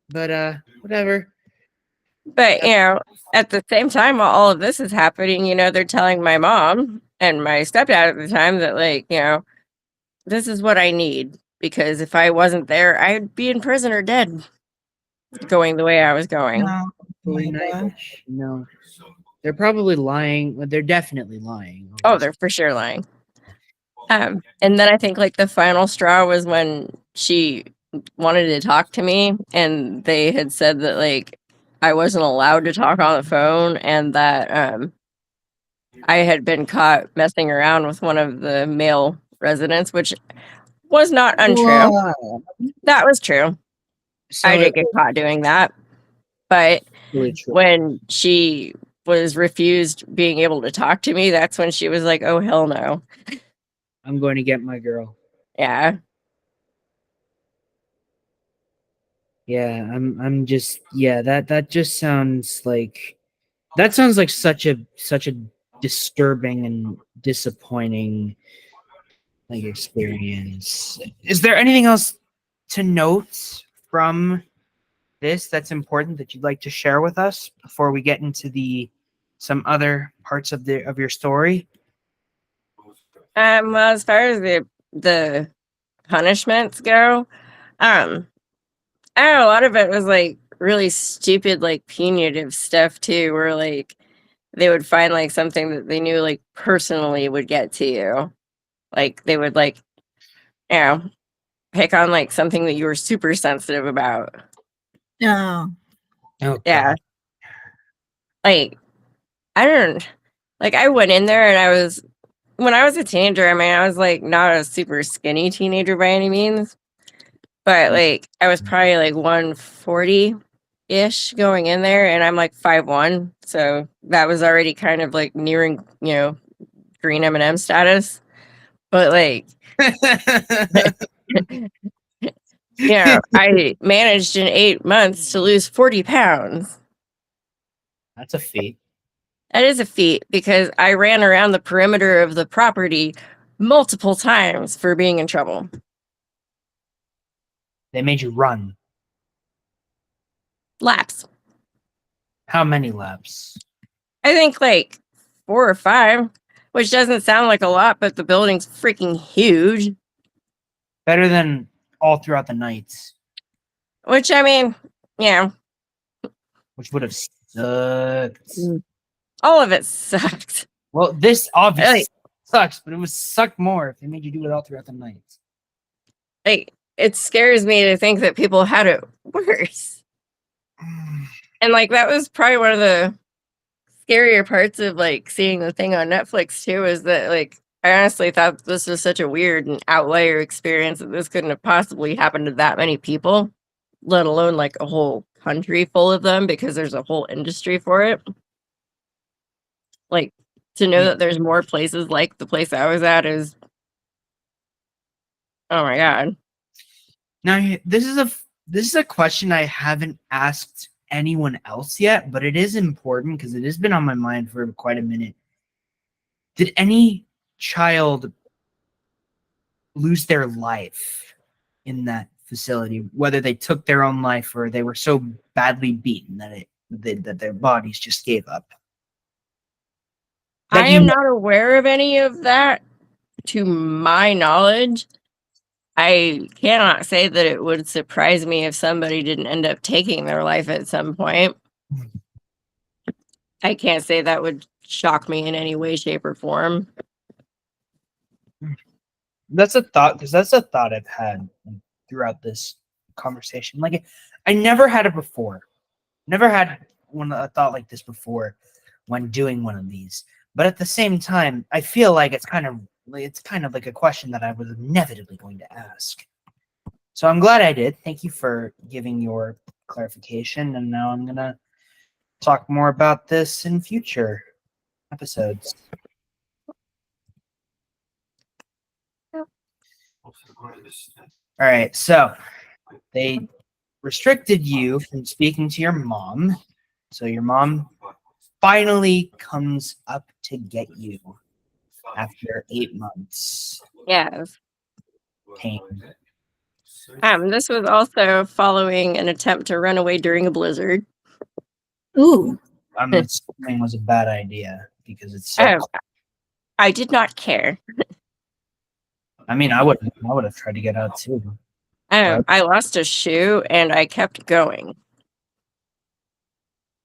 Speaker 1: But whatever.
Speaker 3: But at the same time while all of this is happening, they're telling my mom and my stepdad at the time that like, this is what I need, because if I wasn't there, I'd be in prison or dead. Going the way I was going.
Speaker 1: No. They're probably lying. They're definitely lying.
Speaker 3: Oh, they're for sure lying. And then I think like the final straw was when she wanted to talk to me, and they had said that like I wasn't allowed to talk on the phone, and that I had been caught messing around with one of the male residents, which was not untrue.
Speaker 2: Whoa.
Speaker 3: That was true.
Speaker 1: So
Speaker 3: I did get caught doing that. But when she was refused being able to talk to me, that's when she was like, oh, hell no.
Speaker 1: I'm going to get my girl.
Speaker 3: Yeah.
Speaker 1: Yeah, I'm just that just sounds like such a disturbing and disappointing like experience. Is there anything else to note from this that's important that you'd like to share with us before we get into some other parts of your story?
Speaker 3: Well, as far as the punishments go, I don't know, a lot of it was like really stupid, like punitive stuff too, where like they would find like something that they knew like personally would get to you. Like they would like, pick on like something that you were super sensitive about.
Speaker 2: Oh.
Speaker 3: Yeah. Like, I went in there and I was when I was a teenager, I mean, I was like not a super skinny teenager by any means, but like I was probably like 140-ish going in there, and I'm like 5'1", so that was already kind of like nearing, green M&M status. But like, I managed in 8 months to lose 40 pounds.
Speaker 1: That's a feat.
Speaker 3: That is a feat because I ran around the perimeter of the property multiple times for being in trouble.
Speaker 1: They made you run.
Speaker 3: Laps.
Speaker 1: How many laps?
Speaker 3: I think like 4 or 5, which doesn't sound like a lot, but the building's freaking huge.
Speaker 1: Better than all throughout the nights.
Speaker 3: Which, I mean, yeah.
Speaker 1: Which would have sucked.
Speaker 3: All of it sucked.
Speaker 1: Well, this obviously sucks, but it would suck more if they made you do it all throughout the night.
Speaker 3: Like, it scares me to think that people had it worse. And like, that was probably one of the scarier parts of like seeing the thing on Netflix too, is that like I honestly thought this was such a weird and outlier experience that this couldn't have possibly happened to that many people, let alone like a whole country full of them, because there's a whole industry for it. Like, to know that there's more places like the place I was at is, oh my god.
Speaker 1: Now, this is a question I haven't asked anyone else yet, but it is important because it has been on my mind for quite a minute. Did any child lose their life in that facility, whether they took their own life or they were so badly beaten that their bodies just gave up?
Speaker 3: I am not aware of any of that, to my knowledge. I cannot say that it would surprise me if somebody didn't end up taking their life at some point. I can't say that would shock me in any way, shape, or form.
Speaker 1: That's a thought, because that's a thought I've had throughout this conversation. Like, I never had it before. Never had a thought like this before when doing one of these. But at the same time, I feel like it's kind of like a question that I was inevitably going to ask. So I'm glad I did. Thank you for giving your clarification. And now I'm going to talk more about this in future episodes. All right. So they restricted you from speaking to your mom. So your mom finally comes up to get you after 8 months.
Speaker 3: Yes.
Speaker 1: Pain.
Speaker 3: This was also following an attempt to run away during a blizzard.
Speaker 2: Ooh.
Speaker 1: I'm assuming was a bad idea because it's so
Speaker 3: I did not care.
Speaker 1: I mean, I would have tried to get out too.
Speaker 3: I lost a shoe and I kept going.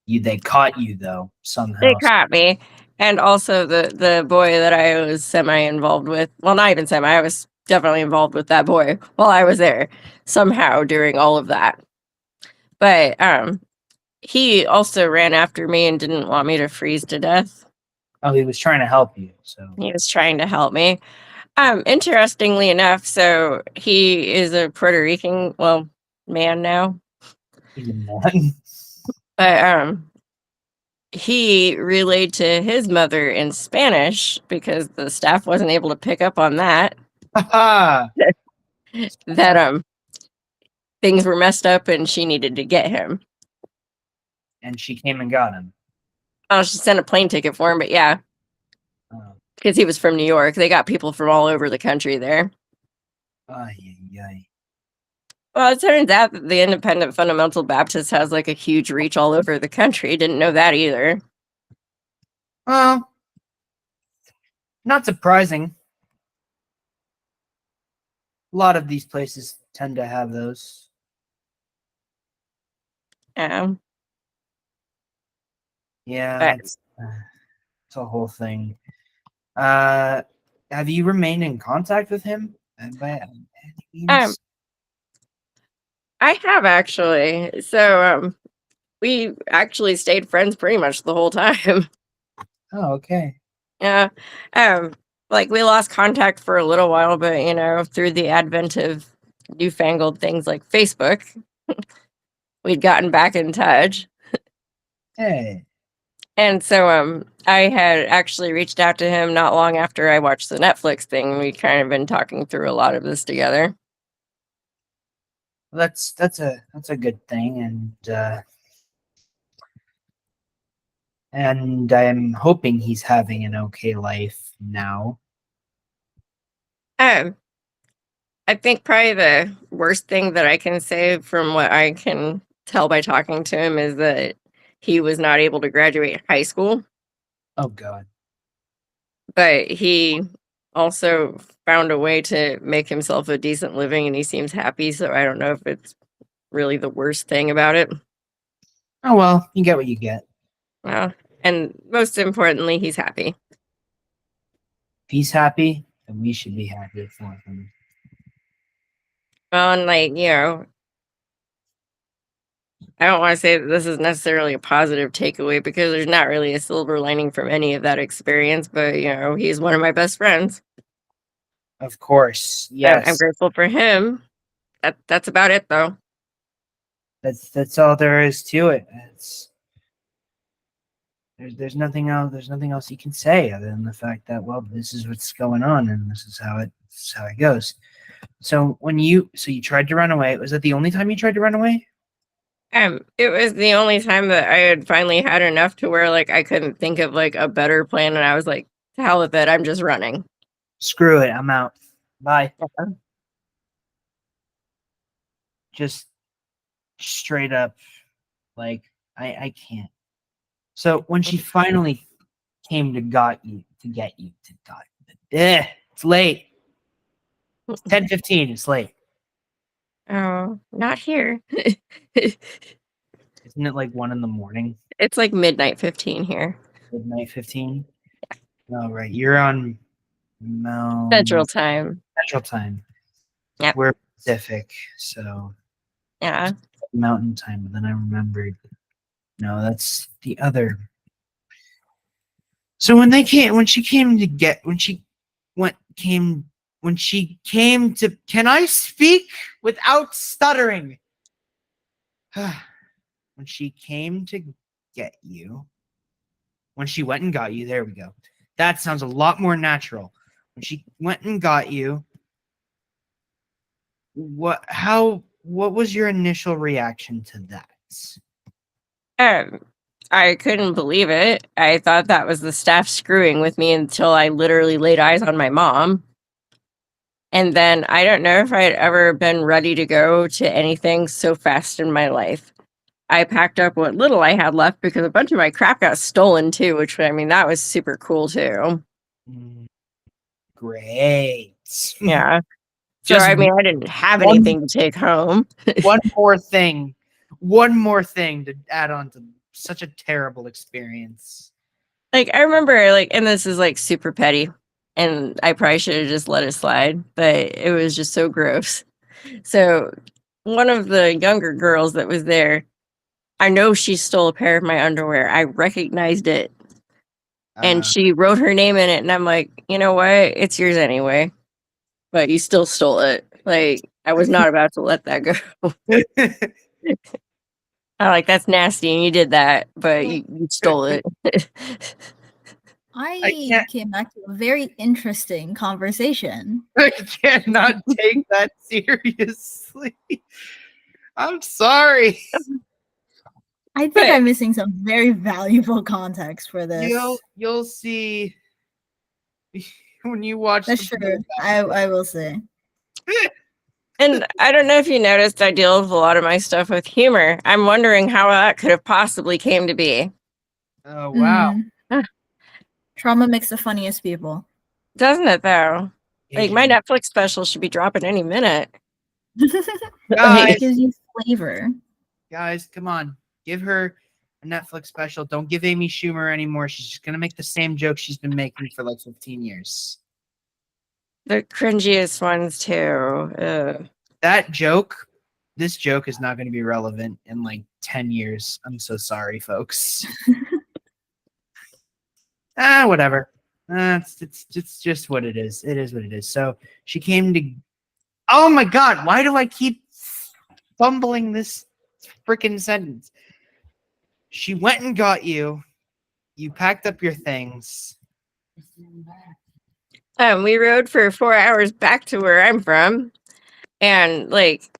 Speaker 1: They caught you though somehow.
Speaker 3: They caught me, and also the boy that I was semi-involved with. Well, not even semi. I was definitely involved with that boy while I was there somehow during all of that. But he also ran after me and didn't want me to freeze to death.
Speaker 1: Oh, he was trying to help you. So
Speaker 3: he was trying to help me. Interestingly enough, so he is a Puerto Rican, man now.
Speaker 1: He's a man.
Speaker 3: But he relayed to his mother in Spanish because the staff wasn't able to pick up on that. that things were messed up and she needed to get him.
Speaker 1: And she came and got him.
Speaker 3: Oh, she sent a plane ticket for him, but yeah. Because he was from New York. They got people from all over the country there. Well, it turns out that the Independent Fundamental Baptist has like a huge reach all over the country. Didn't know that either.
Speaker 1: Well, not surprising. A lot of these places tend to have those. Yeah, it's a whole thing. Have you remained in contact with him?
Speaker 3: I have actually. So we actually stayed friends pretty much the whole time.
Speaker 1: Oh, okay.
Speaker 3: Yeah. like we lost contact for a little while, but you know, through the advent of newfangled things like Facebook, we'd gotten back in touch.
Speaker 1: Hey.
Speaker 3: And so I had actually reached out to him not long after I watched the Netflix thing, and we'd kind of been talking through a lot of this together.
Speaker 1: That's a good thing, and I'm hoping he's having an okay life now.
Speaker 3: Um, I think probably the worst thing that I can say from what I can tell by talking to him is that he was not able to graduate high school,
Speaker 1: Oh God.
Speaker 3: but he also found a way to make himself a decent living and he seems happy. So I don't know if it's really the worst thing about it.
Speaker 1: Oh well, you get what you get.
Speaker 3: And most importantly, he's happy.
Speaker 1: If he's happy, then we should be happy for him.
Speaker 3: Well, and like, you know, I don't want to say that this is necessarily a positive takeaway because there's not really a silver lining from any of that experience, but you know, he's one of my best friends.
Speaker 1: Of course,
Speaker 3: I'm
Speaker 1: yes.
Speaker 3: grateful for him. That's about it though.
Speaker 1: That's all there is to it. There's nothing else. There's nothing else you can say other than the fact that, well, this is what's going on and this is how it goes. So you tried to run away. Was that the only time you tried to run away?
Speaker 3: It was the only time that I had finally had enough to where like I couldn't think of like a better plan, and I was like, to hell with it, I'm just running.
Speaker 1: Screw it, I'm out. Bye. Just straight up, like I can't. So when she finally came to get you, it's late. It's 10:15. It's late.
Speaker 3: Oh, not here.
Speaker 1: Isn't it like 1 a.m?
Speaker 3: It's like midnight 15 here.
Speaker 1: Midnight 15. Oh right, you're on
Speaker 3: Central time.
Speaker 1: Central time.
Speaker 3: Yep.
Speaker 1: We're Pacific, so
Speaker 3: Yeah.
Speaker 1: Mountain time. But then I remembered. No, that's the other. So when she came to, can I speak without stuttering? When she came to get you, when she went and got you, there we go. That sounds a lot more natural. When she went and got you, what was your initial reaction to that?
Speaker 3: I couldn't believe it. I thought that was the staff screwing with me until I literally laid eyes on my mom. And then I don't know if I had ever been ready to go to anything so fast in my life. I packed up what little I had left because a bunch of my crap got stolen too, which, I mean, that was super cool too.
Speaker 1: Great.
Speaker 3: Yeah. So, I mean, I didn't have anything to take home.
Speaker 1: One more thing to add on to such a terrible experience.
Speaker 3: Like, I remember, like, and this is like super petty, and I probably should have just let it slide, but it was just so gross. So, one of the younger girls that was there, I know she stole a pair of my underwear. I recognized it. And she wrote her name in it, and I'm like, you know what? It's yours anyway. But you still stole it. Like, I was not about to let that go. I'm like, that's nasty, and you did that, but you stole it.
Speaker 2: I came back to a very interesting conversation.
Speaker 1: I cannot take that seriously. I'm sorry.
Speaker 2: I think I'm missing some very valuable context for this.
Speaker 1: You'll see when you watch.
Speaker 2: That's true. I will say.
Speaker 3: And I don't know if you noticed, I deal with a lot of my stuff with humor. I'm wondering how that could have possibly came to be.
Speaker 1: Oh, wow.
Speaker 2: Trauma makes the funniest people.
Speaker 3: Doesn't it, though? Like, my Netflix special should be dropping any minute.
Speaker 2: It gives you flavor.
Speaker 1: Guys, come on. Give her a Netflix special. Don't give Amy Schumer anymore. She's just going to make the same joke she's been making for like 15 years.
Speaker 3: The cringiest ones, too. Ugh.
Speaker 1: This joke is not going to be relevant in like 10 years. I'm so sorry, folks. Whatever. It's just what it is. It is what it is. So she came to. Oh my God! Why do I keep fumbling this freaking sentence? She went and got you. You packed up your things.
Speaker 3: We rode for 4 hours back to where I'm from, and like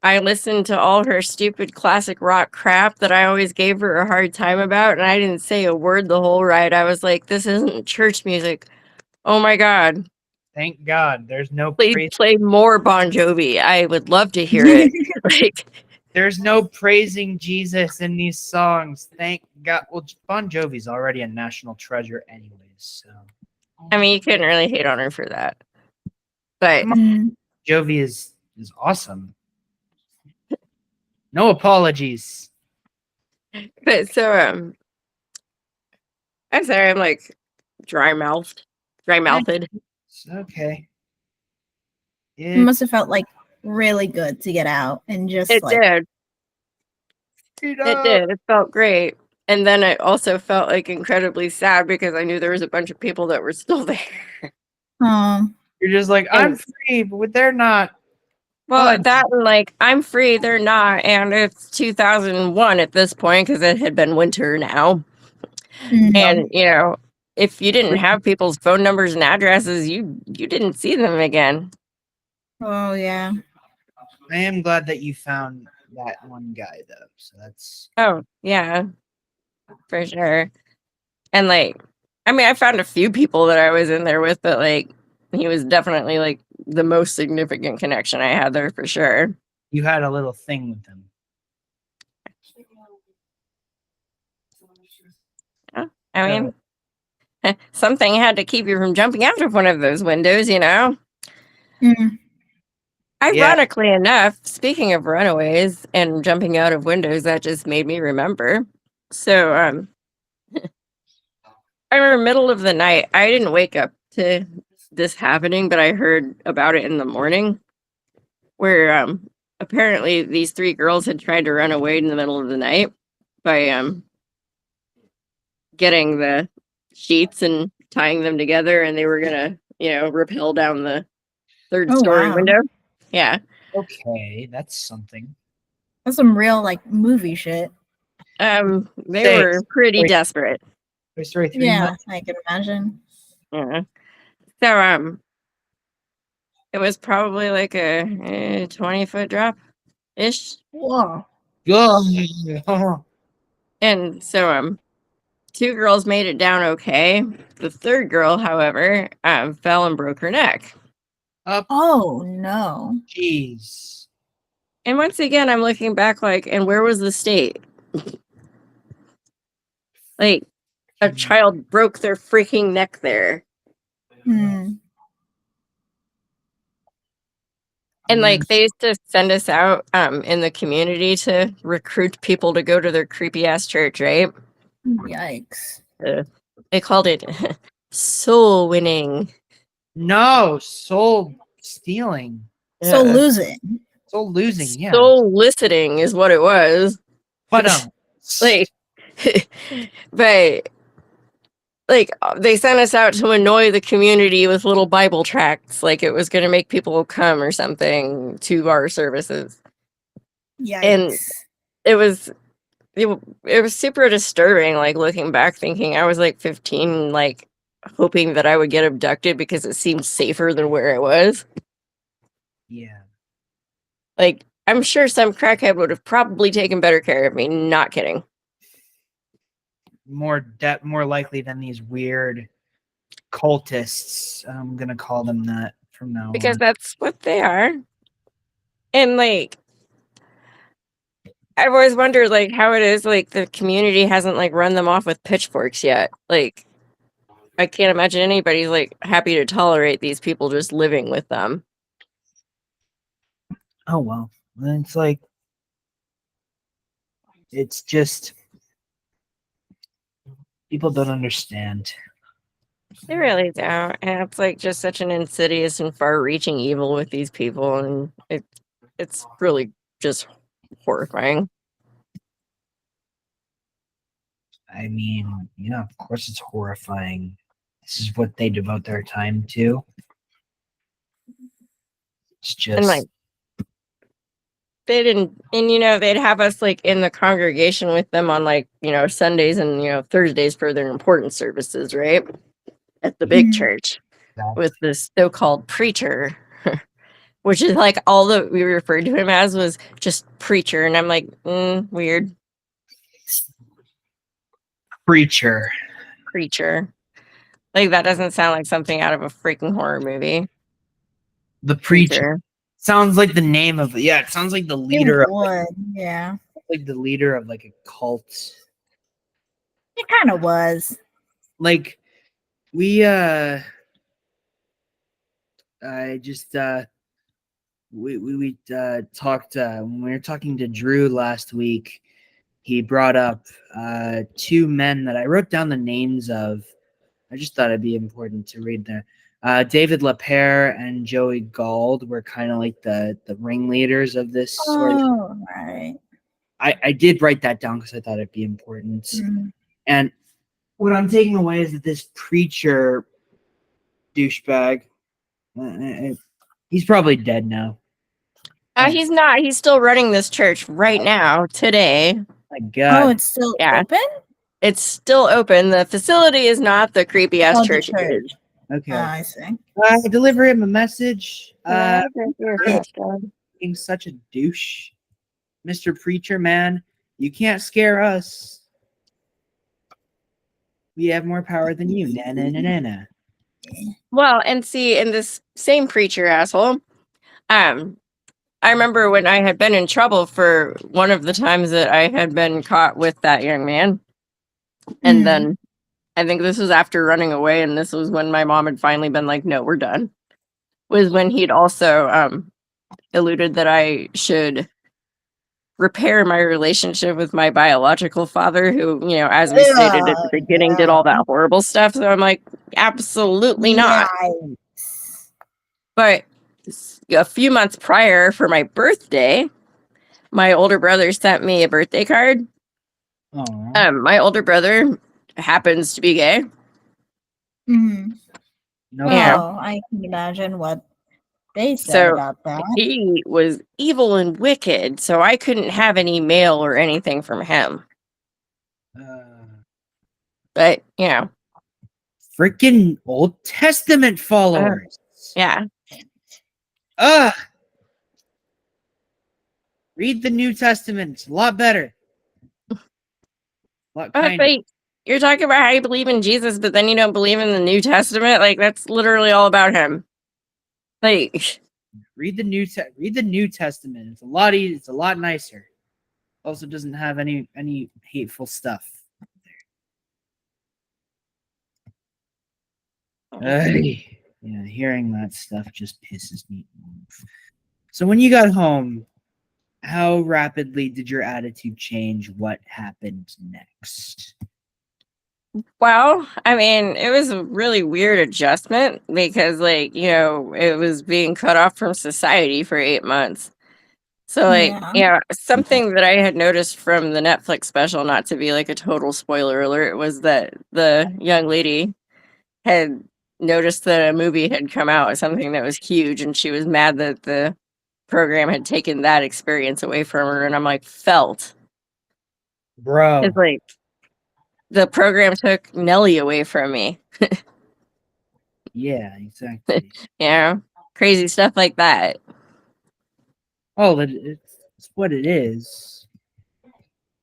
Speaker 3: I listened to all her stupid classic rock crap that I always gave her a hard time about, and I didn't say a word the whole ride. I was like, "This isn't church music." Oh my God!
Speaker 1: Thank God, there's no
Speaker 3: Please play more Bon Jovi. I would love to hear it. Like,
Speaker 1: there's no praising Jesus in these songs. Thank God. Well, Bon Jovi's already a national treasure, anyways. So
Speaker 3: I mean, you couldn't really hate on her for that, but
Speaker 1: Jovi is awesome. No apologies.
Speaker 3: but so I'm sorry, I'm like dry mouthed.
Speaker 1: It's okay.
Speaker 2: It must have felt like really good to get out and just
Speaker 3: It
Speaker 2: like
Speaker 3: did. It did. It felt great. And then it also felt like incredibly sad because I knew there was a bunch of people that were still there.
Speaker 1: You're just like, I'm free, but they're not.
Speaker 3: Well, that and like, I'm free, they're not. And it's 2001 at this point because it had been winter now. And, you know, if you didn't have people's phone numbers and addresses, you didn't see them again.
Speaker 2: Oh, yeah.
Speaker 1: I am glad that you found that one guy, though. So that's.
Speaker 3: Oh, yeah, for sure. And like, I mean, I found a few people that I was in there with, but like, he was definitely like the most significant connection I had there for sure.
Speaker 1: You had a little thing with him.
Speaker 3: I mean, something had to keep you from jumping out of one of those windows, you know? Ironically enough, speaking of runaways and jumping out of windows, that just made me remember. So, I remember middle of the night, I didn't wake up to this happening, but I heard about it in the morning where apparently these 3 girls had tried to run away in the middle of the night by getting the sheets and tying them together, and they were gonna, you know, rappel down the 3rd story window. Yeah.
Speaker 1: Okay, that's something.
Speaker 2: That's some real like movie shit.
Speaker 3: They were pretty desperate.
Speaker 2: Yeah, I can imagine.
Speaker 3: Yeah. So it was probably like a 20-foot drop ish.
Speaker 2: Whoa.
Speaker 3: And so 2 girls made it down okay. The 3rd girl, however, fell and broke her neck.
Speaker 2: Oh no.
Speaker 1: Jeez.
Speaker 3: And once again, I'm looking back like, and where was the state? Like, a child broke their freaking neck there. And like, they used to send us out in the community to recruit people to go to their creepy ass church, right?
Speaker 2: Yikes.
Speaker 3: They called it soul winning.
Speaker 1: No, soul stealing.
Speaker 2: Soul losing.
Speaker 1: Soul losing, yeah.
Speaker 3: Soul eliciting is what it was.
Speaker 1: But
Speaker 3: like, but like they sent us out to annoy the community with little Bible tracts, like it was going to make people come or something to our services.
Speaker 2: Yikes.
Speaker 3: And it was super disturbing, like looking back, thinking I was like 15, like hoping that I would get abducted because it seemed safer than where I was.
Speaker 1: Yeah.
Speaker 3: Like, I'm sure some crackhead would have probably taken better care of me. Not kidding.
Speaker 1: More likely than these weird cultists. I'm gonna call them that from now on.
Speaker 3: Because that's what they are. And like, I've always wondered like how it is like the community hasn't like run them off with pitchforks yet. Like, I can't imagine anybody's like happy to tolerate these people just living with them.
Speaker 1: Oh well. It's like it's just people don't understand.
Speaker 3: They really don't. And it's like just such an insidious and far-reaching evil with these people, and it's really just horrifying.
Speaker 1: I mean, yeah, of course it's horrifying. this is what they devote their time to. It's just
Speaker 3: And like they didn't, and they'd have us like in the congregation with them on like Sundays and Thursdays for their important services, right? At the big church with this so-called preacher, which is like all that we referred to him as was just preacher, and I'm like, weird.
Speaker 1: preacher.
Speaker 3: Like that doesn't sound like something out of a freaking horror movie.
Speaker 1: The preacher. Sounds like the name of it sounds like the leader of like the leader of like a cult.
Speaker 2: It kind of was.
Speaker 1: Like we I just we talked when we were talking to Drew last week. He brought up two men that I wrote down the names of. I just thought it'd be important to read there. David LaPere and Joey Gould were kind of like the ringleaders of this sort of.
Speaker 2: Right.
Speaker 1: I did write that down because I thought it'd be important. And what I'm taking away is that this preacher douchebag, he's probably dead now.
Speaker 3: He's not. He's still running this church right now, today.
Speaker 1: My God.
Speaker 2: Oh, it's still open?
Speaker 3: It's still open. The facility is not the creepy ass church.
Speaker 1: Okay.
Speaker 2: I see.
Speaker 1: Deliver him a message.
Speaker 3: Being
Speaker 1: such a douche. Mr. Preacher Man, you can't scare us. We have more power than you. Na na na na na.
Speaker 3: Well, and see, in this same preacher asshole, I remember when I had been in trouble for one of the times that I had been caught with that young man. And then I think this was after running away, and this was when my mom had finally been like, no, we're done. Was when he'd also alluded that I should repair my relationship with my biological father, who, as we stated at the beginning, did all that horrible stuff. So I'm like, absolutely not. But a few months prior, for my birthday, my older brother sent me a birthday card. My older brother happens to be gay.
Speaker 2: I can imagine what they said about that.
Speaker 3: He was evil and wicked, so I couldn't have any mail or anything from him. But
Speaker 1: freaking Old Testament followers. Read the New Testament. It's a lot better.
Speaker 3: But you're talking about how you believe in Jesus, but then you don't believe in the New Testament. Like that's literally all about him. Like,
Speaker 1: read the New Testament. It's a lot easier. It's a lot nicer. Also, doesn't have any hateful stuff. Hearing that stuff just pisses me off. So when you got home, how rapidly did your attitude change? What happened next?
Speaker 3: Well, I mean, it was a really weird adjustment because, like, it was being cut off from society for 8 months. So, like, something that I had noticed from the Netflix special, not to be like a total spoiler alert, was that the young lady had noticed that a movie had come out, something that was huge, and she was mad that the program had taken that experience away from her. And I'm like,
Speaker 1: bro,
Speaker 3: it's like the program took Nelly away from me.
Speaker 1: Yeah, exactly.
Speaker 3: Crazy stuff like that.
Speaker 1: Oh, it's what it is.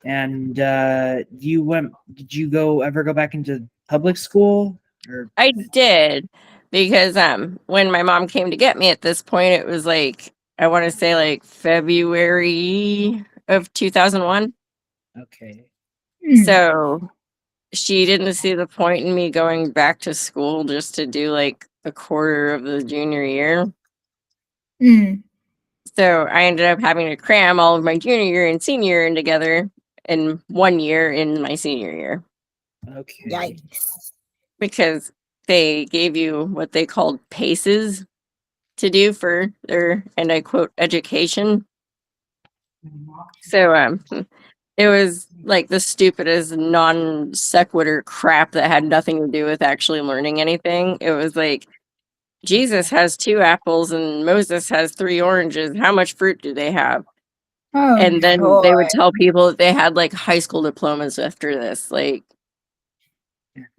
Speaker 1: And did you ever go back into public school?
Speaker 3: I did, because when my mom came to get me at this point, it was like, I want to say like February of 2001.
Speaker 1: Okay.
Speaker 3: So she didn't see the point in me going back to school just to do like a quarter of the junior year. So I ended up having to cram all of my junior year and senior year in together in 1 year in my senior year.
Speaker 1: Okay.
Speaker 2: Yikes.
Speaker 3: Because they gave you what they called PACEs to do for their, and I quote, education. So It was like the stupidest non sequitur crap that had nothing to do with actually learning anything. It was like Jesus has 2 apples and Moses has 3 oranges. How much fruit do they have?
Speaker 2: Oh,
Speaker 3: And then
Speaker 2: joy.
Speaker 3: they would tell people that they had like high school diplomas after this. Like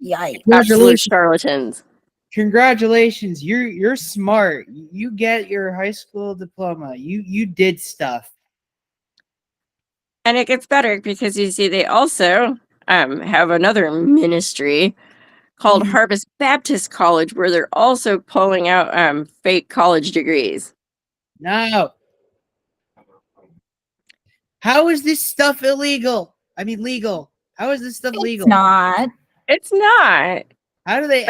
Speaker 2: Yikes.
Speaker 3: absolute charlatans.
Speaker 1: Congratulations. You're smart. You get your high school diploma. You did stuff.
Speaker 3: And it gets better because you see they also have another ministry called Harvest Baptist College where they're also pulling out fake college degrees.
Speaker 1: No. How is this stuff illegal? I mean legal. How is this stuff legal?
Speaker 2: It's not.
Speaker 3: It's not.
Speaker 1: How do they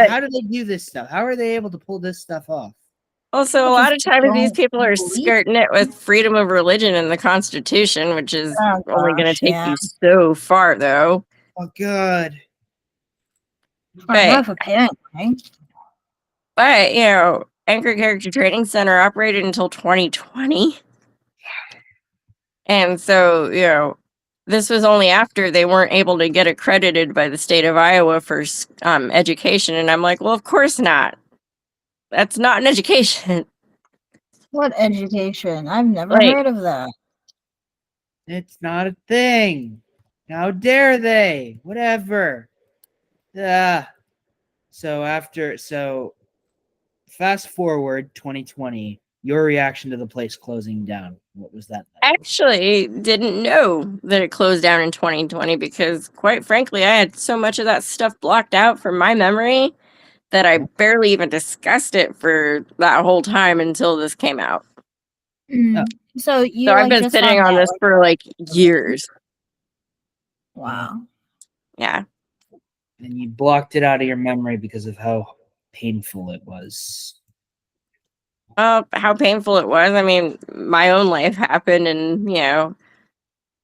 Speaker 1: do this stuff? How are they able to pull this stuff off?
Speaker 3: Also, a lot of times these people are skirting it with freedom of religion in the Constitution, which is only going to take you so far, though.
Speaker 1: Oh, good.
Speaker 3: But you know, Anchor Character Training Center operated until 2020. And so, you know, this was only after they weren't able to get accredited by the state of Iowa for education. And I'm like, well, of course not. That's not an education.
Speaker 2: What education? I've never heard of that.
Speaker 1: It's not a thing. How dare they? Whatever. So fast forward 2020, your reaction to the place closing down. What was that like?
Speaker 3: I actually didn't know that it closed down in 2020 because, quite frankly, I had so much of that stuff blocked out from my memory that I barely even discussed it for that whole time until this came out.
Speaker 2: So
Speaker 3: I've been sitting on this for like years.
Speaker 2: Wow.
Speaker 3: Yeah.
Speaker 1: And you blocked it out of your memory because of how painful it was.
Speaker 3: How painful it was. I mean, my own life happened, and, you know,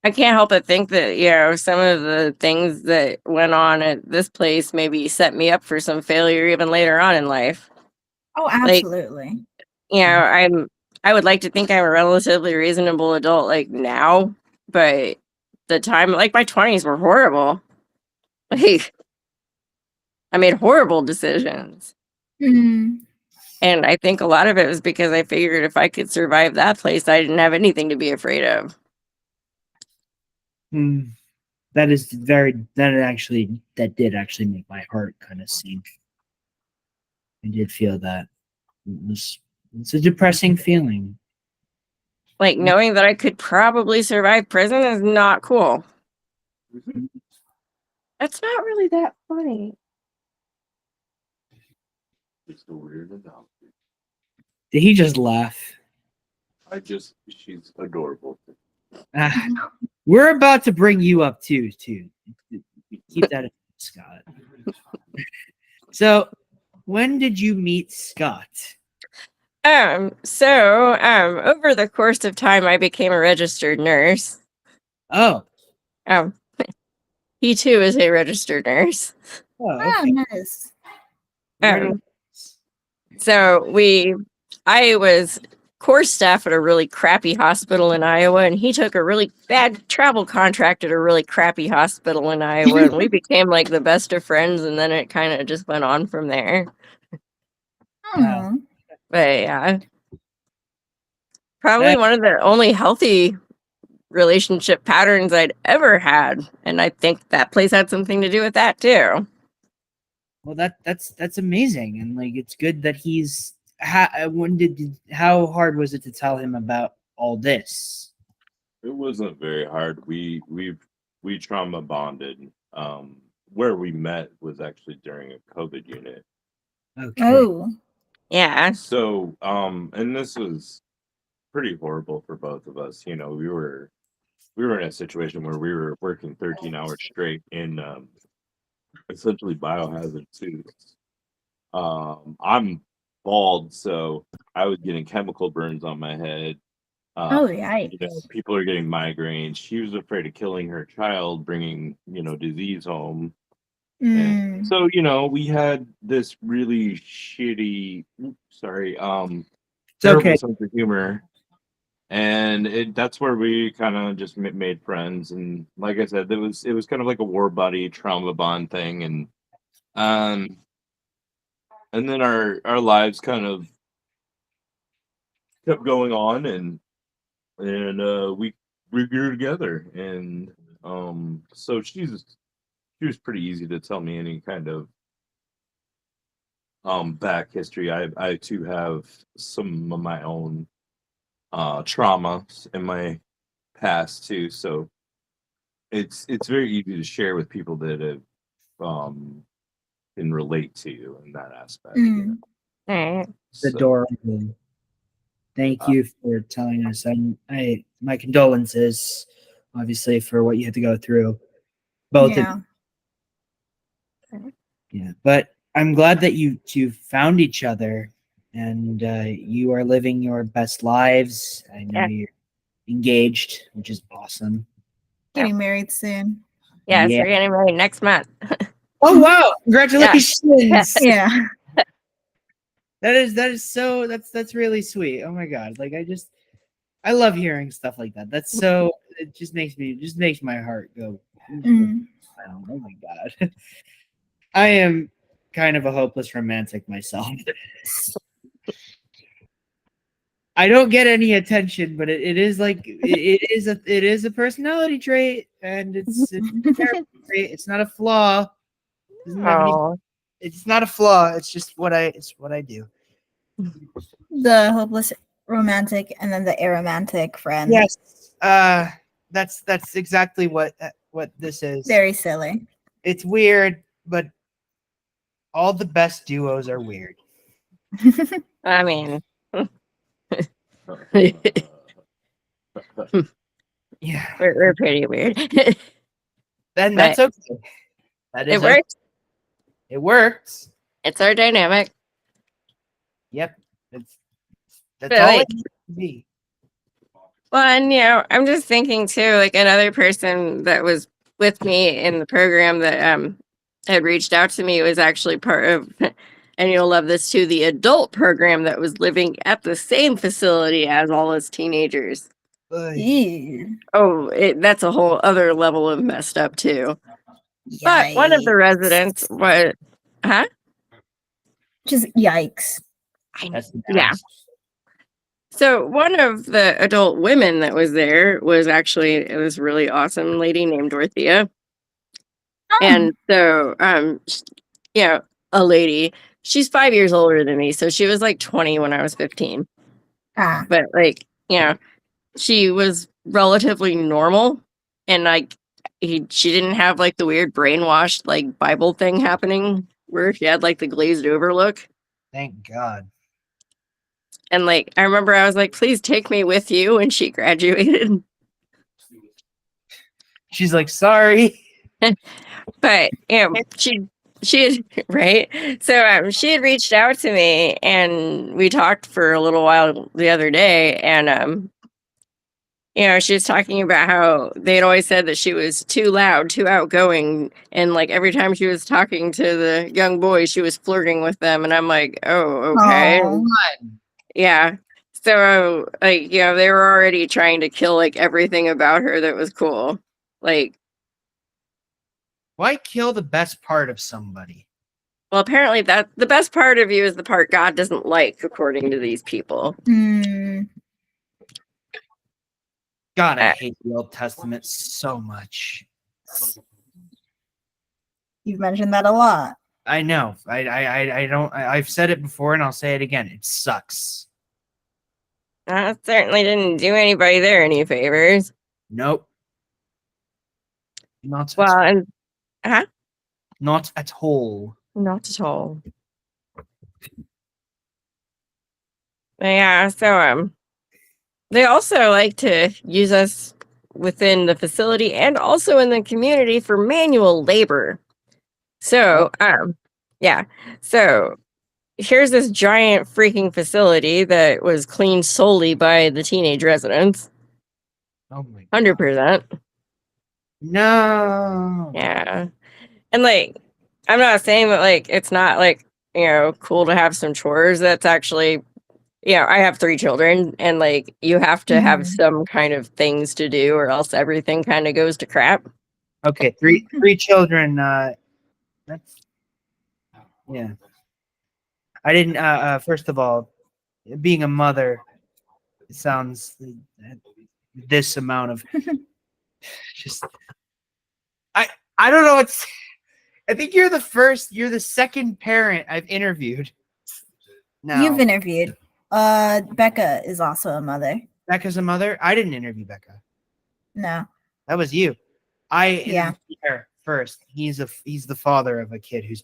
Speaker 3: I can't help but think that, you know, some of the things that went on at this place maybe set me up for some failure even later on in life.
Speaker 2: Oh, absolutely.
Speaker 3: Like, you know, I would like to think I'm a relatively reasonable adult like now, but the time, like my 20s were horrible. Like, I made horrible decisions. And I think a lot of it was because I figured if I could survive that place, I didn't have anything to be afraid of.
Speaker 1: That did actually make my heart kind of sink. I did feel that. It's a depressing feeling.
Speaker 3: Like, knowing that I could probably survive prison is not cool. That's not really that funny.
Speaker 4: It's the weird adopted.
Speaker 1: Did he just laugh?
Speaker 4: She's adorable.
Speaker 1: We're about to bring you up too. Keep that in, Scott. So, when did you meet Scott?
Speaker 3: So over the course of time, I became a registered nurse.
Speaker 1: Oh.
Speaker 3: He too is a registered nurse.
Speaker 1: Oh, okay.
Speaker 2: Nice.
Speaker 3: So I was course staff at a really crappy hospital in Iowa, and he took a really bad travel contract at a really crappy hospital in Iowa, and we became like the best of friends, and then it kind of just went on from there. But yeah, probably one of the only healthy relationship patterns I'd ever had, and I think that place had something to do with that too.
Speaker 1: Well, that's amazing, and like it's good that he's. How hard was it to tell him about all this?
Speaker 4: It wasn't very hard. We trauma bonded. Where we met was actually during a COVID unit.
Speaker 1: Okay.
Speaker 2: Oh.
Speaker 3: Yeah.
Speaker 4: So, and this was pretty horrible for both of us. You know, we were in a situation where we were working 13 hours straight in essentially biohazard suits. I'm bald, so I was getting chemical burns on my head.
Speaker 2: Yikes.
Speaker 4: You know, people are getting migraines. She was afraid of killing her child, bringing, you know, disease home. And so, you know, we had this really shitty, terrible sense of humor. and that's where we kind of just made friends. And like I said, it was kind of like a war buddy trauma bond thing, um, and then our lives kind of kept going on, and we grew together, and so she was pretty easy to tell me any kind of back history. I too have some of my own traumas in my past too, so it's very easy to share with people that have can relate to you in that aspect.
Speaker 2: Mm.
Speaker 3: Alright.
Speaker 1: It's adorable. Thank you for telling us. My condolences, obviously, for what you had to go through. Both of you. Yeah, but I'm glad that you two found each other, and you are living your best lives. I know you're engaged, which is awesome.
Speaker 2: Getting married soon.
Speaker 3: Yes,
Speaker 1: Yeah.
Speaker 3: we're getting married next month.
Speaker 1: Oh wow! Congratulations!
Speaker 2: Yeah.
Speaker 1: That's really sweet. Oh my god! Like I love hearing stuff like that. That's so. It just makes my heart go.
Speaker 2: Mm.
Speaker 1: Oh my god! I am kind of a hopeless romantic myself. I don't get any attention, but it is like it is a personality trait, and it's a character trait. It's not a flaw. Doesn't have any.
Speaker 3: Oh,
Speaker 1: It's not a flaw. It's just what I do.
Speaker 2: The hopeless romantic and then the aromantic friend.
Speaker 1: Yes. That's exactly what this is.
Speaker 2: Very silly.
Speaker 1: It's weird, but all the best duos are weird.
Speaker 3: I mean,
Speaker 1: Yeah.
Speaker 3: we're pretty weird.
Speaker 1: Then
Speaker 3: But
Speaker 1: that's okay. That is
Speaker 3: it works.
Speaker 1: It works.
Speaker 3: It's our dynamic.
Speaker 1: Yep. That's
Speaker 3: But,
Speaker 1: all
Speaker 3: like,
Speaker 1: it needs to be.
Speaker 3: well, and I'm just thinking too, like another person that was with me in the program that had reached out to me was actually part of, and you'll love this too, the adult program that was living at the same facility as all us teenagers.
Speaker 2: Ew.
Speaker 3: Oh, that's a whole other level of messed up too. But one of the
Speaker 2: Yikes.
Speaker 3: residents was, huh?
Speaker 2: Just yikes.
Speaker 1: That's
Speaker 3: Yeah. So one of the adult women that was there was actually this really awesome lady named Dorothea.
Speaker 2: Oh.
Speaker 3: And so, a lady, she's 5 years older than me. So she was like 20 when I was 15.
Speaker 2: Ah.
Speaker 3: But like, she was relatively normal. And like, she didn't have like the weird brainwashed like Bible thing happening where she had like the glazed over look.
Speaker 1: Thank God.
Speaker 3: And like, I remember I was like, please take me with you when she graduated.
Speaker 1: She's like, sorry.
Speaker 3: But she had right. So she had reached out to me, and we talked for a little while the other day, and she was talking about how they'd always said that she was too loud, too outgoing, and like every time she was talking to the young boys, she was flirting with them, and I'm like, oh, okay.
Speaker 2: Aw.
Speaker 3: Yeah. So, like, they were already trying to kill, like, everything about her that was cool. Like,
Speaker 1: Why kill the best part of somebody?
Speaker 3: well, apparently that the best part of you is the part God doesn't like, according to these people.
Speaker 2: Mm.
Speaker 1: God, I hate the Old Testament so much.
Speaker 2: You've mentioned that a lot.
Speaker 1: I know. I don't. I've said it before, and I'll say it again. It sucks.
Speaker 3: That certainly didn't do anybody there any favors.
Speaker 1: Nope. Not
Speaker 3: Well,
Speaker 1: at,
Speaker 3: and
Speaker 1: not at all.
Speaker 3: not at all. But yeah, so they also like to use us within the facility and also in the community for manual labor. So, yeah. So here's this giant freaking facility that was cleaned solely by the teenage residents.
Speaker 1: Oh my
Speaker 3: 100%.
Speaker 1: No.
Speaker 3: Yeah. And like, I'm not saying that like it's not like, cool to have some chores. That's actually yeah, I have 3 children, and like you have to have
Speaker 2: Mhm.
Speaker 3: some kind of things to do, or else everything kind of goes to crap.
Speaker 1: Okay, three children. That's yeah. I didn't. First of all, being a mother sounds this amount of just. I don't know what's. I think you're the second parent I've interviewed. Now
Speaker 2: You've interviewed. Becca is also a mother.
Speaker 1: Becca's a mother. I didn't interview Becca.
Speaker 2: No.
Speaker 1: That was you. I
Speaker 2: Yeah.
Speaker 1: interviewed her first. He's the father of a kid who's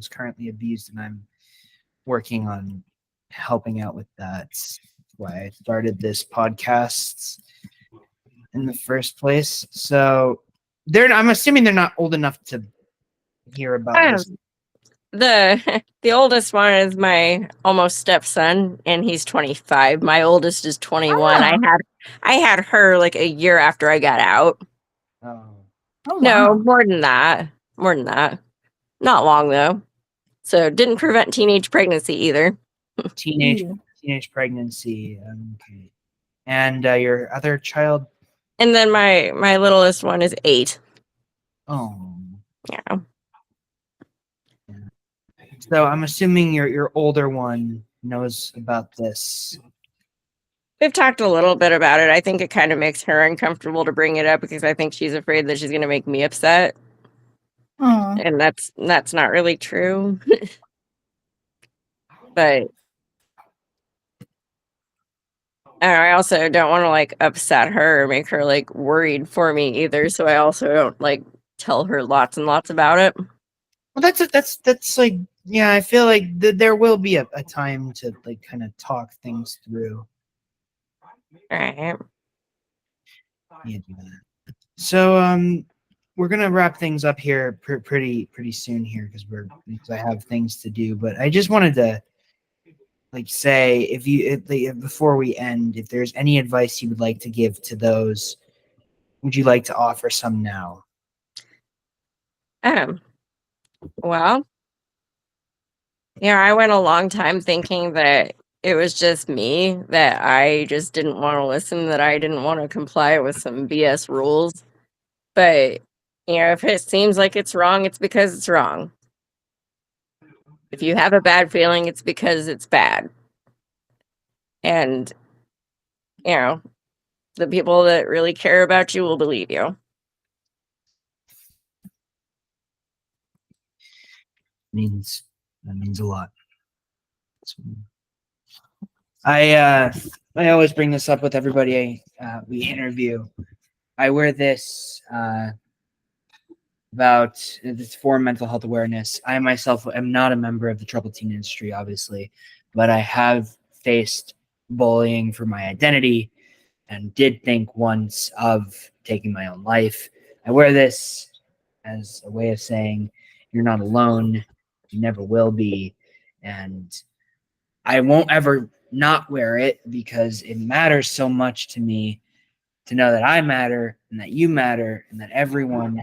Speaker 1: currently abused, and I'm working on helping out with that. That's why I started this podcast in the first place. So I'm assuming they're not old enough to hear about
Speaker 3: Um,
Speaker 1: this.
Speaker 3: the oldest one is my almost stepson, and he's 25. My oldest is 21.
Speaker 2: Ah.
Speaker 3: I had her like a year after I got out.
Speaker 1: Oh,
Speaker 2: Oh,
Speaker 3: No,
Speaker 2: wow.
Speaker 3: more than that. More than that. Not long though. So didn't prevent teenage pregnancy either.
Speaker 1: teenage
Speaker 2: Ew.
Speaker 1: pregnancy. Okay. And your other child?
Speaker 3: And then my littlest one is 8.
Speaker 1: Oh.
Speaker 3: Yeah.
Speaker 1: So I'm assuming your older one knows about this.
Speaker 3: We've talked a little bit about it. I think it kind of makes her uncomfortable to bring it up because I think she's afraid that she's going to make me upset,
Speaker 2: Oh.
Speaker 3: and that's not really true. But I also don't want to like upset her or make her like worried for me either. So I also don't like tell her lots and lots about it.
Speaker 1: Well, that's like, yeah, I feel like there will be a time to like kind of talk things through.
Speaker 3: All right.
Speaker 1: Yeah, do that. So we're gonna wrap things up here pretty soon here because I have things to do. But I just wanted to like say if before we end, if there's any advice you would like to give to those, would you like to offer some now?
Speaker 3: Well, yeah, I went a long time thinking that it was just me, that I just didn't want to listen, that I didn't want to comply with some BS rules. But, if it seems like it's wrong, it's because it's wrong. If you have a bad feeling, it's because it's bad. And, the people that really care about you will believe you.
Speaker 1: That means a lot. I always bring this up with everybody we interview. I wear this about it's for mental health awareness. I myself am not a member of the troubled teen industry, obviously, but I have faced bullying for my identity and did think once of taking my own life. I wear this as a way of saying you're not alone, you never will be, and I won't ever not wear it because it matters so much to me to know that I matter and that you matter and that everyone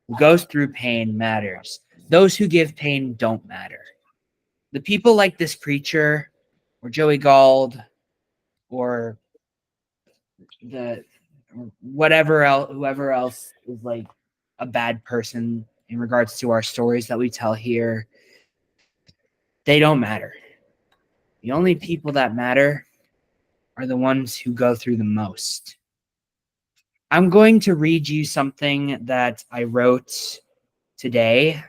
Speaker 1: who goes through pain matters. Those who give pain don't matter. The people like this preacher or Joey Gald or the whoever else is like a bad person in regards to our stories that we tell here, they don't matter. The only people that matter are the ones who go through the most. I'm going to read you something that I wrote today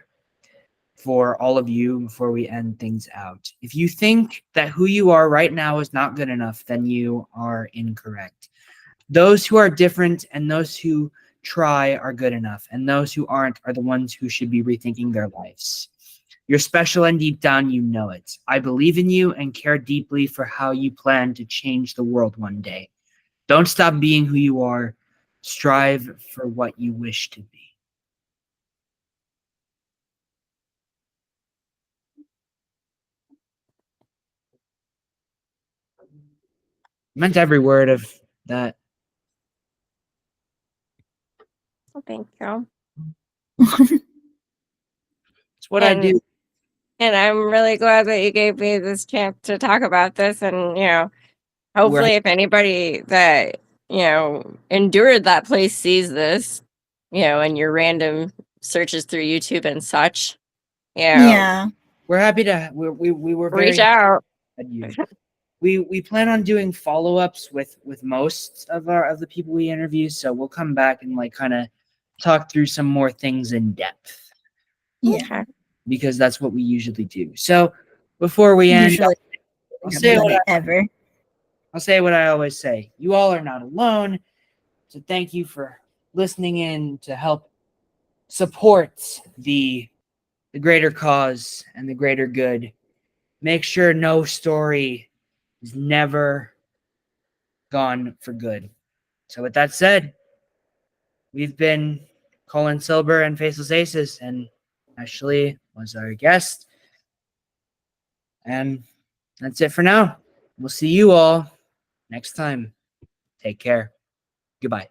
Speaker 1: for all of you before we end things out. If you think that who you are right now is not good enough, then you are incorrect. Those who are different and those who try are good enough, and those who aren't are the ones who should be rethinking their lives. You're special, and deep down you know it. I believe in you and care deeply for how you plan to change the world one day. Don't stop being who you are. Strive for what you wish to be. Meant every word of that.
Speaker 3: Well, thank you.
Speaker 1: It's what I
Speaker 3: And
Speaker 1: do.
Speaker 3: And I'm really glad that you gave me this chance to talk about this. And, hopefully if anybody that, endured that place sees this, in your random searches through YouTube and such,
Speaker 2: Yeah.
Speaker 1: we're happy to, we were very
Speaker 3: reach out.
Speaker 1: happy to we plan on doing follow-ups with most of the people we interview, so we'll come back and like kind of talk through some more things in depth.
Speaker 2: Yeah.
Speaker 3: Okay.
Speaker 1: Because that's what we usually do. So before we end,
Speaker 2: Usually
Speaker 1: I'll say
Speaker 2: ever.
Speaker 1: I'll say what I always say. You all are not alone. So thank you for listening in to help support the greater cause and the greater good. Make sure no story is never gone for good. So with that said, we've been Colin Silber and Faceless Aces, and Ashely was our guest. And that's it for now. We'll see you all next time. Take care. Goodbye.